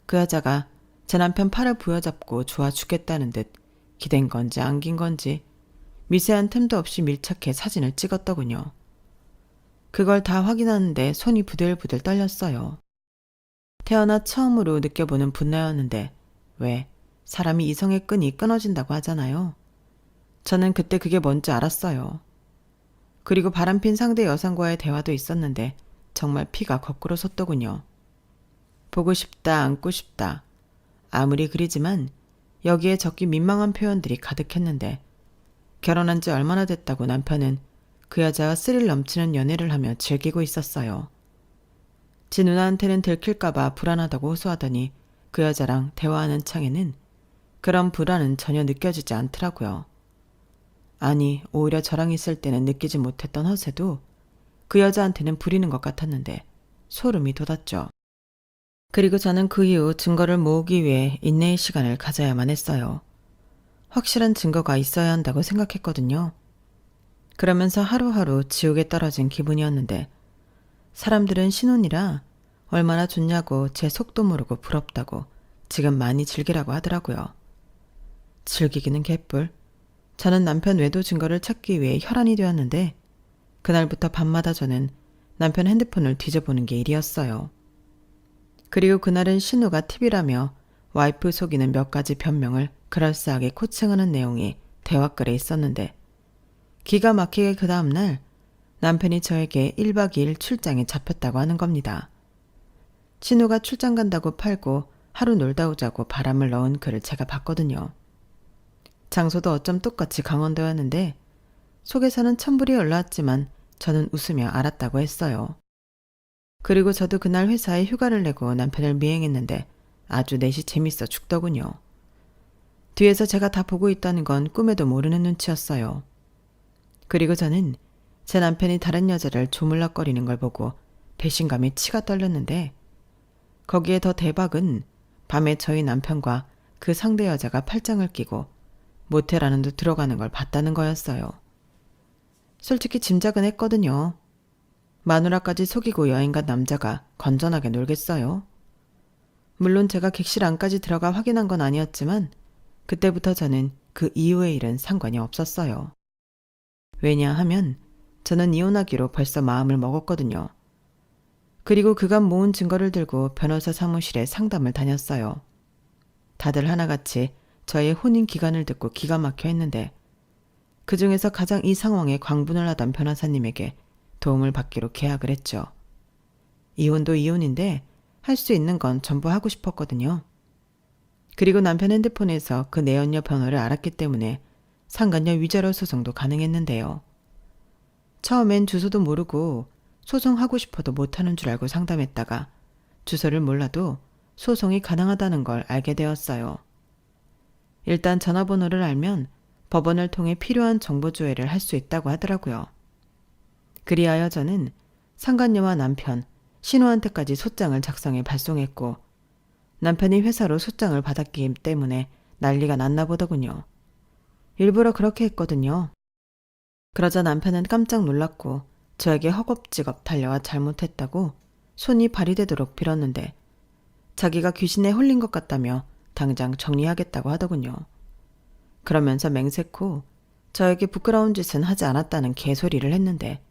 그 여자가 제 남편 팔을 부여잡고 좋아 죽겠다는 듯 기댄 건지 안긴 건지 미세한 틈도 없이 밀착해 사진을 찍었더군요. 그걸 다 확인하는데 손이 부들부들 떨렸어요. 태어나 처음으로 느껴보는 분노였는데 왜 사람이 이성의 끈이 끊어진다고 하잖아요. 저는 그때 그게 뭔지 알았어요. 그리고 바람핀 상대 여성과의 대화도 있었는데 정말 피가 거꾸로 솟더군요. 보고 싶다, 안고 싶다. 아무리 그리지만 여기에 적기 민망한 표현들이 가득했는데 결혼한 지 얼마나 됐다고 남편은 그 여자와 스릴 넘치는 연애를 하며 즐기고 있었어요. 지 누나한테는 들킬까봐 불안하다고 호소하더니 그 여자랑 대화하는 창에는 그런 불안은 전혀 느껴지지 않더라고요. 아니, 오히려 저랑 있을 때는 느끼지 못했던 허세도 그 여자한테는 부리는 것 같았는데 소름이 돋았죠. 그리고 저는 그 이후 증거를 모으기 위해 인내의 시간을 가져야만 했어요. 확실한 증거가 있어야 한다고 생각했거든요. 그러면서 하루하루 지옥에 떨어진 기분이었는데 사람들은 신혼이라 얼마나 좋냐고 제 속도 모르고 부럽다고 지금 많이 즐기라고 하더라고요. 즐기기는 개뿔. 저는 남편 외도 증거를 찾기 위해 혈안이 되었는데 그날부터 밤마다 저는 남편 핸드폰을 뒤져보는 게 일이었어요. 그리고 그날은 신우가 TV라며 와이프 속이는 몇 가지 변명을 그럴싸하게 코칭하는 내용이 대화글에 있었는데 기가 막히게 그 다음날 남편이 저에게 1박 2일 출장에 잡혔다고 하는 겁니다. 신우가 출장 간다고 팔고 하루 놀다 오자고 바람을 넣은 글을 제가 봤거든요. 장소도 어쩜 똑같이 강원도였는데 속에서는 천불이 올라왔지만 저는 웃으며 알았다고 했어요. 그리고 저도 그날 회사에 휴가를 내고 남편을 미행했는데 아주 넷이 재밌어 죽더군요. 뒤에서 제가 다 보고 있다는 건 꿈에도 모르는 눈치였어요. 그리고 저는 제 남편이 다른 여자를 조물락거리는 걸 보고 배신감에 치가 떨렸는데 거기에 더 대박은 밤에 저희 남편과 그 상대 여자가 팔짱을 끼고 모텔 안으로 들어가는 걸 봤다는 거였어요. 솔직히 짐작은 했거든요. 마누라까지 속이고 여행 간 남자가 건전하게 놀겠어요. 물론 제가 객실 안까지 들어가 확인한 건 아니었지만 그때부터 저는 그 이후의 일은 상관이 없었어요. 왜냐하면 저는 이혼하기로 벌써 마음을 먹었거든요. 그리고 그간 모은 증거를 들고 변호사 사무실에 상담을 다녔어요. 다들 하나같이 저의 혼인 기간을 듣고 기가 막혀 했는데 그 중에서 가장 이 상황에 광분을 하던 변호사님에게 도움을 받기로 계약을 했죠. 이혼도 이혼인데 할 수 있는 건 전부 하고 싶었거든요. 그리고 남편 핸드폰에서 그 내연녀 번호를 알았기 때문에 상간녀 위자료 소송도 가능했는데요. 처음엔 주소도 모르고 소송하고 싶어도 못하는 줄 알고 상담했다가 주소를 몰라도 소송이 가능하다는 걸 알게 되었어요. 일단 전화번호를 알면 법원을 통해 필요한 정보 조회를 할 수 있다고 하더라고요. 그리하여 저는 상간녀와 남편, 신우한테까지 소장을 작성해 발송했고 남편이 회사로 소장을 받았기 때문에 난리가 났나 보더군요. 일부러 그렇게 했거든요. 그러자 남편은 깜짝 놀랐고 저에게 허겁지겁 달려와 잘못했다고 손이 발이 되도록 빌었는데 자기가 귀신에 홀린 것 같다며 당장 정리하겠다고 하더군요. 그러면서 맹세코 저에게 부끄러운 짓은 하지 않았다는 개소리를 했는데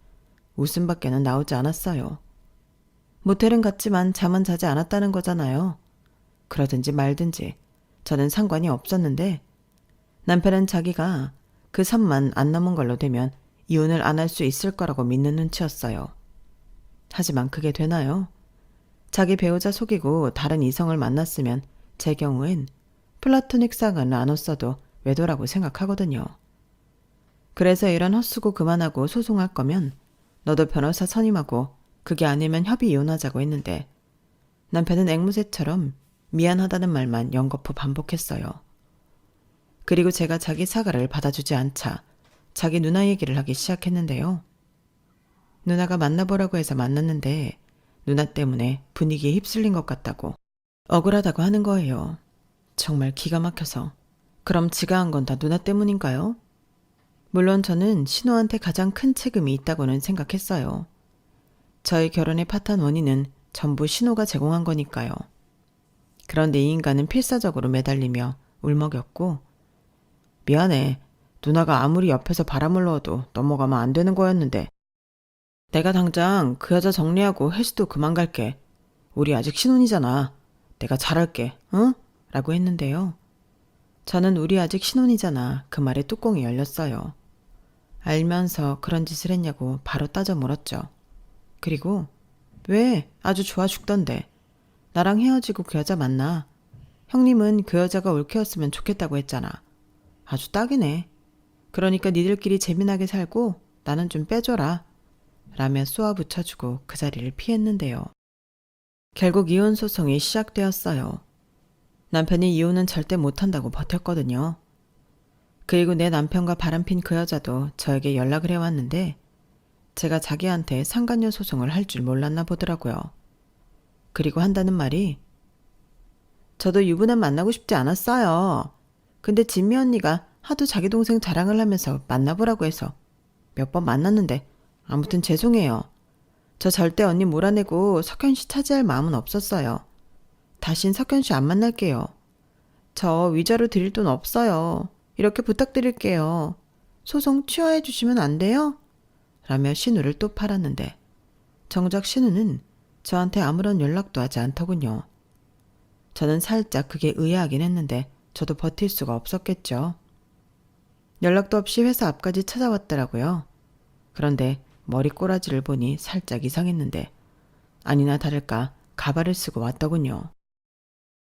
웃음밖에는 나오지 않았어요. 모텔은 갔지만 잠은 자지 않았다는 거잖아요. 그러든지 말든지 저는 상관이 없었는데 남편은 자기가 그 선만 안 넘은 걸로 되면 이혼을 안 할 수 있을 거라고 믿는 눈치였어요. 하지만 그게 되나요? 자기 배우자 속이고 다른 이성을 만났으면 제 경우엔 플라토닉 사랑을 나눴어도 외도라고 생각하거든요. 그래서 이런 헛수고 그만하고 소송할 거면 너도 변호사 선임하고 그게 아니면 협의 이혼하자고 했는데 남편은 앵무새처럼 미안하다는 말만 연거푸 반복했어요. 그리고 제가 자기 사과를 받아주지 않자 자기 누나 얘기를 하기 시작했는데요. 누나가 만나보라고 해서 만났는데 누나 때문에 분위기에 휩쓸린 것 같다고 억울하다고 하는 거예요. 정말 기가 막혀서. 그럼 지가 한 건 다 누나 때문인가요? 물론 저는 신우한테 가장 큰 책임이 있다고는 생각했어요. 저희 결혼의 파탄 원인은 전부 신우가 제공한 거니까요. 그런데 이 인간은 필사적으로 매달리며 울먹였고 미안해. 누나가 아무리 옆에서 바람을 넣어도 넘어가면 안 되는 거였는데 내가 당장 그 여자 정리하고 헬스도 그만 갈게. 우리 아직 신혼이잖아. 내가 잘할게. 응? 라고 했는데요. 저는 우리 아직 신혼이잖아. 그 말에 뚜껑이 열렸어요. 알면서 그런 짓을 했냐고 바로 따져 물었죠. 그리고 왜? 아주 좋아 죽던데. 나랑 헤어지고 그 여자 만나. 형님은 그 여자가 올케였으면 좋겠다고 했잖아. 아주 딱이네. 그러니까 니들끼리 재미나게 살고 나는 좀 빼줘라. 라며 쏘아붙여주고 그 자리를 피했는데요. 결국 이혼 소송이 시작되었어요. 남편이 이혼은 절대 못한다고 버텼거든요. 그리고 내 남편과 바람핀 그 여자도 저에게 연락을 해왔는데 제가 자기한테 상간녀 소송을 할 줄 몰랐나 보더라고요. 그리고 한다는 말이 저도 유부남 만나고 싶지 않았어요. 근데 진미 언니가 하도 자기 동생 자랑을 하면서 만나보라고 해서 몇 번 만났는데 아무튼 죄송해요. 저 절대 언니 몰아내고 석현 씨 차지할 마음은 없었어요. 다신 석현 씨 안 만날게요. 저 위자료 드릴 돈 없어요. 이렇게 부탁드릴게요. 소송 취하해 주시면 안 돼요? 라며 신우를 또 팔았는데 정작 신우는 저한테 아무런 연락도 하지 않더군요. 저는 살짝 그게 의아하긴 했는데 저도 버틸 수가 없었겠죠. 연락도 없이 회사 앞까지 찾아왔더라고요. 그런데 머리 꼬라지를 보니 살짝 이상했는데 아니나 다를까 가발을 쓰고 왔더군요.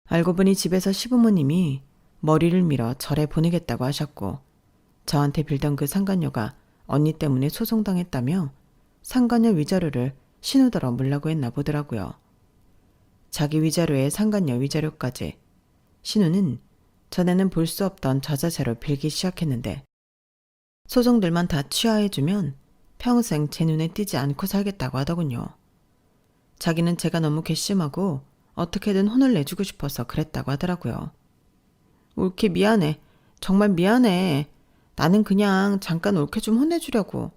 알고 보니 집에서 시부모님이 머리를 밀어 절에 보내겠다고 하셨고 저한테 빌던 그 상간녀가 언니 때문에 소송당했다며 상간녀 위자료를 신우더러 물라고 했나 보더라고요. 자기 위자료에 상간녀 위자료까지. 신우는 전에는 볼 수 없던 저자세로 빌기 시작했는데 소송들만 다 취하해주면 평생 제 눈에 띄지 않고 살겠다고 하더군요. 자기는 제가 너무 괘씸하고 어떻게든 혼을 내주고 싶어서 그랬다고 하더라고요. 옳게 미안해. 정말 미안해. 나는 그냥 잠깐 옳게 좀 혼내주려고.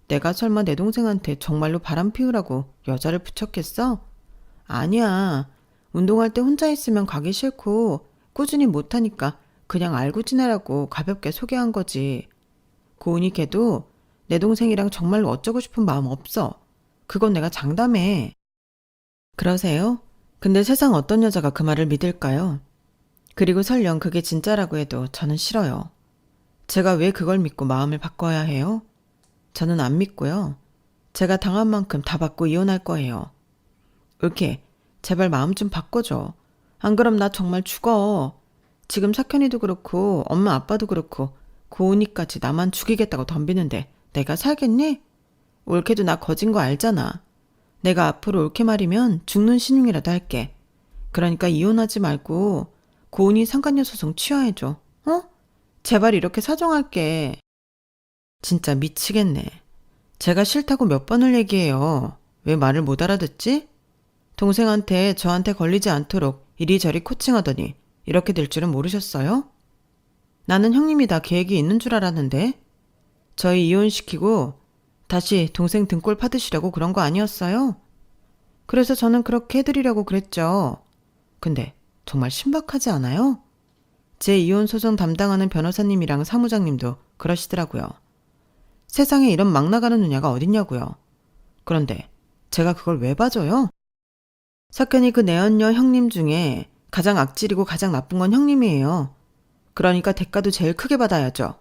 내가 설마 내 동생한테 정말로 바람 피우라고 여자를 붙였겠어? 아니야. 운동할 때 혼자 있으면 가기 싫고 꾸준히 못하니까 그냥 알고 지내라고 가볍게 소개한 거지. 고은이 걔도 내 동생이랑 정말로 어쩌고 싶은 마음 없어. 그건 내가 장담해. 그러세요? 근데 세상 어떤 여자가 그 말을 믿을까요? 그리고 설령 그게 진짜라고 해도 저는 싫어요. 제가 왜 그걸 믿고 마음을 바꿔야 해요? 저는 안 믿고요. 제가 당한 만큼 다 받고 이혼할 거예요. 이렇게 제발 마음 좀 바꿔줘. 안 그럼 나 정말 죽어. 지금 석현이도 그렇고 엄마 아빠도 그렇고 고은이까지 나만 죽이겠다고 덤비는데 내가 살겠니? 올케도 나 거진 거 알잖아. 내가 앞으로 옳게 말이면 죽는 신용이라도 할게. 그러니까 이혼하지 말고 고은이 상간녀 소송 취하해줘. 어? 제발 이렇게 사정할게. 진짜 미치겠네. 제가 싫다고 몇 번을 얘기해요. 왜 말을 못 알아듣지? 동생한테 저한테 걸리지 않도록 이리저리 코칭하더니 이렇게 될 줄은 모르셨어요? 나는 형님이 다 계획이 있는 줄 알았는데 저희 이혼시키고 다시 동생 등골 파드시려고 그런 거 아니었어요? 그래서 저는 그렇게 해드리려고 그랬죠. 근데 정말 신박하지 않아요? 제 이혼 소송 담당하는 변호사님이랑 사무장님도 그러시더라고요. 세상에 이런 막 나가는 누냐가 어딨냐고요. 그런데 제가 그걸 왜 봐줘요? 석현이 그 내연녀 형님 중에 가장 악질이고 가장 나쁜 건 형님이에요. 그러니까 대가도 제일 크게 받아야죠.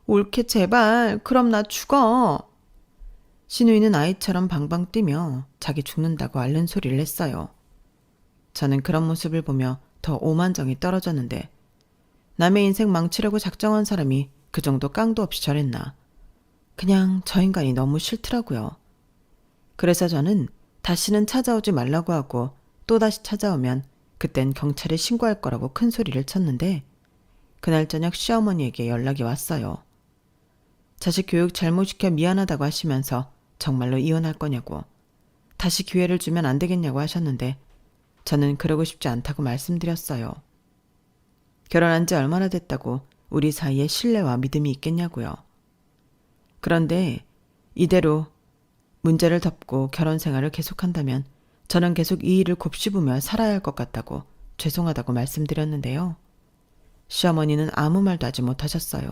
옳게 제발 그럼 나 죽어. 신우이는 아이처럼 방방 뛰며 자기 죽는다고 앓는 소리를 했어요. 저는 그런 모습을 보며 더 오만정이 떨어졌는데 남의 인생 망치려고 작정한 사람이 그 정도 깡도 없이 저랬나. 그냥 저 인간이 너무 싫더라고요. 그래서 저는 다시는 찾아오지 말라고 하고 또다시 찾아오면 그땐 경찰에 신고할 거라고 큰 소리를 쳤는데 그날 저녁 시어머니에게 연락이 왔어요. 자식 교육 잘못 시켜 미안하다고 하시면서 정말로 이혼할 거냐고 다시 기회를 주면 안 되겠냐고 하셨는데 저는 그러고 싶지 않다고 말씀드렸어요. 결혼한 지 얼마나 됐다고 우리 사이에 신뢰와 믿음이 있겠냐고요. 그런데 이대로 문제를 덮고 결혼 생활을 계속한다면 저는 계속 이 일을 곱씹으며 살아야 할 것 같다고 죄송하다고 말씀드렸는데요. 시어머니는 아무 말도 하지 못하셨어요.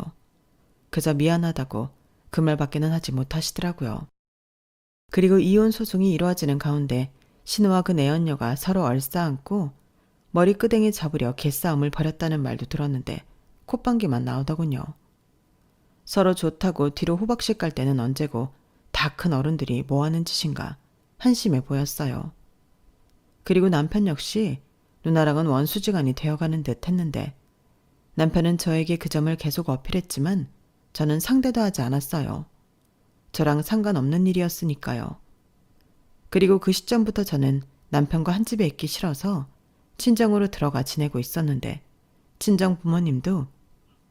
그저 미안하다고 그 말밖에는 하지 못하시더라고요. 그리고 이혼 소송이 이루어지는 가운데 신우와 그 내연녀가 서로 얼싸안고 머리끄댕이 잡으려 개싸움을 벌였다는 말도 들었는데 콧방귀만 나오더군요. 서로 좋다고 뒤로 호박씨 깔 때는 언제고 다 큰 어른들이 뭐하는 짓인가 한심해 보였어요. 그리고 남편 역시 누나랑은 원수지간이 되어가는 듯 했는데 남편은 저에게 그 점을 계속 어필했지만 저는 상대도 하지 않았어요. 저랑 상관없는 일이었으니까요. 그리고 그 시점부터 저는 남편과 한 집에 있기 싫어서 친정으로 들어가 지내고 있었는데 친정 부모님도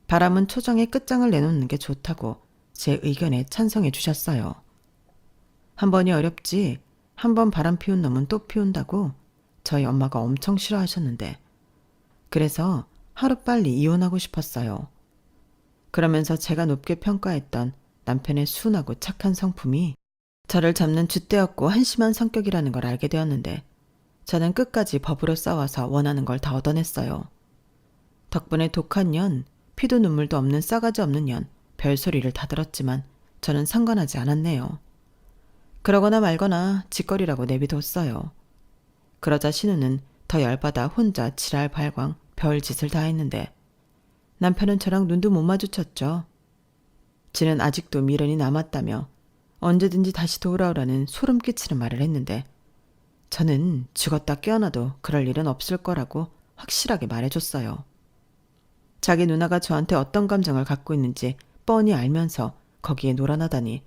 바람은 초정의 끝장을 내놓는 게 좋다고 제 의견에 찬성해 주셨어요. 한 번이 어렵지 한 번 바람 피운 놈은 또 피운다고 저희 엄마가 엄청 싫어하셨는데 그래서 하루빨리 이혼하고 싶었어요. 그러면서 제가 높게 평가했던 남편의 순하고 착한 성품이 저를 잡는 줏대였고 한심한 성격이라는 걸 알게 되었는데 저는 끝까지 법으로 싸워서 원하는 걸 다 얻어냈어요. 덕분에 독한 년, 피도 눈물도 없는 싸가지 없는 년, 별소리를 다 들었지만 저는 상관하지 않았네요. 그러거나 말거나 짓거리라고 내비뒀어요. 그러자 신우는 더 더 열받아 혼자 지랄 발광 별짓을 다 했는데 남편은 저랑 눈도 못 마주쳤죠. 지는 아직도 미련이 남았다며 언제든지 다시 돌아오라는 소름 끼치는 말을 했는데 저는 죽었다 깨어나도 그럴 일은 없을 거라고 확실하게 말해줬어요. 자기 누나가 저한테 어떤 감정을 갖고 있는지 뻔히 알면서 거기에 놀아나다니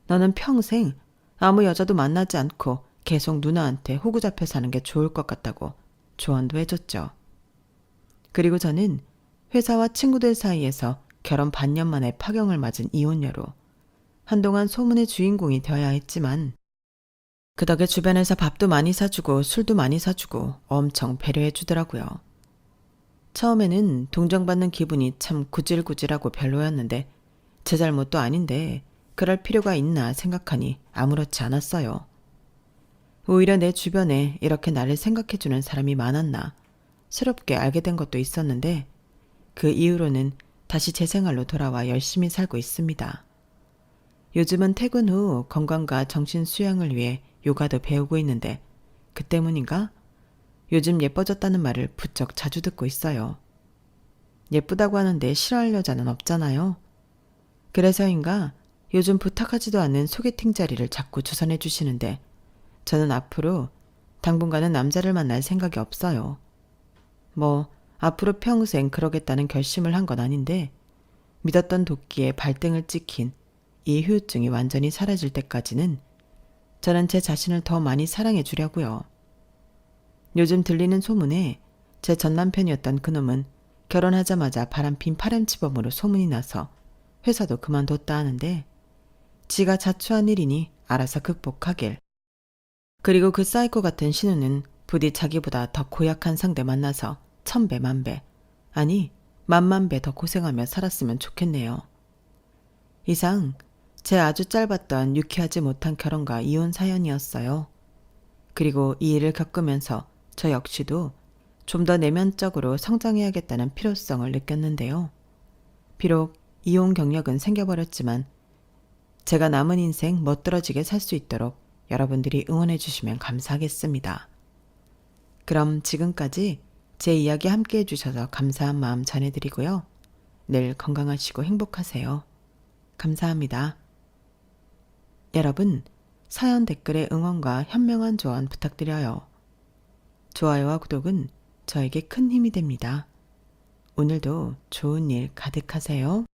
너는 평생 아무 여자도 만나지 않고 계속 누나한테 호구 잡혀 사는 게 좋을 것 같다고 조언도 해줬죠. 그리고 저는 회사와 친구들 사이에서 결혼 반년 만에 파경을 맞은 이혼녀로 한동안 소문의 주인공이 되어야 했지만 그 덕에 주변에서 밥도 많이 사주고 술도 많이 사주고 엄청 배려해 주더라고요. 처음에는 동정받는 기분이 참 구질구질하고 별로였는데 제 잘못도 아닌데 그럴 필요가 있나 생각하니 아무렇지 않았어요. 오히려 내 주변에 이렇게 나를 생각해주는 사람이 많았나 새롭게 알게 된 것도 있었는데 그 이후로는 다시 제 생활로 돌아와 열심히 살고 있습니다. 요즘은 퇴근 후 건강과 정신 수양을 위해 요가도 배우고 있는데 그 때문인가? 요즘 예뻐졌다는 말을 부쩍 자주 듣고 있어요. 예쁘다고 하는데 싫어할 여자는 없잖아요. 그래서인가 요즘 부탁하지도 않는 소개팅 자리를 자꾸 주선해 주시는데 저는 앞으로 당분간은 남자를 만날 생각이 없어요. 뭐 앞으로 평생 그러겠다는 결심을 한 건 아닌데 믿었던 도끼에 발등을 찍힌 이 후유증이 완전히 사라질 때까지는 저는 제 자신을 더 많이 사랑해 주려고요. 요즘 들리는 소문에 제 전남편이었던 그놈은 결혼하자마자 바람핀 파렴치범으로 소문이 나서 회사도 그만뒀다 하는데 지가 자초한 일이니 알아서 극복하길. 그리고 그 사이코 같은 신우는 부디 자기보다 더 고약한 상대 만나서 천배 만배 아니 만만배 더 고생하며 살았으면 좋겠네요. 이상 제 아주 짧았던 유쾌하지 못한 결혼과 이혼 사연이었어요. 그리고 이 일을 겪으면서 저 역시도 좀 더 내면적으로 성장해야겠다는 필요성을 느꼈는데요. 비록 이혼 경력은 생겨버렸지만 제가 남은 인생 멋들어지게 살 수 있도록 여러분들이 응원해 주시면 감사하겠습니다. 그럼 지금까지 제 이야기 함께 해주셔서 감사한 마음 전해드리고요. 늘 건강하시고 행복하세요. 감사합니다. 여러분, 사연 댓글에 응원과 현명한 조언 부탁드려요. 좋아요와 구독은 저에게 큰 힘이 됩니다. 오늘도 좋은 일 가득하세요.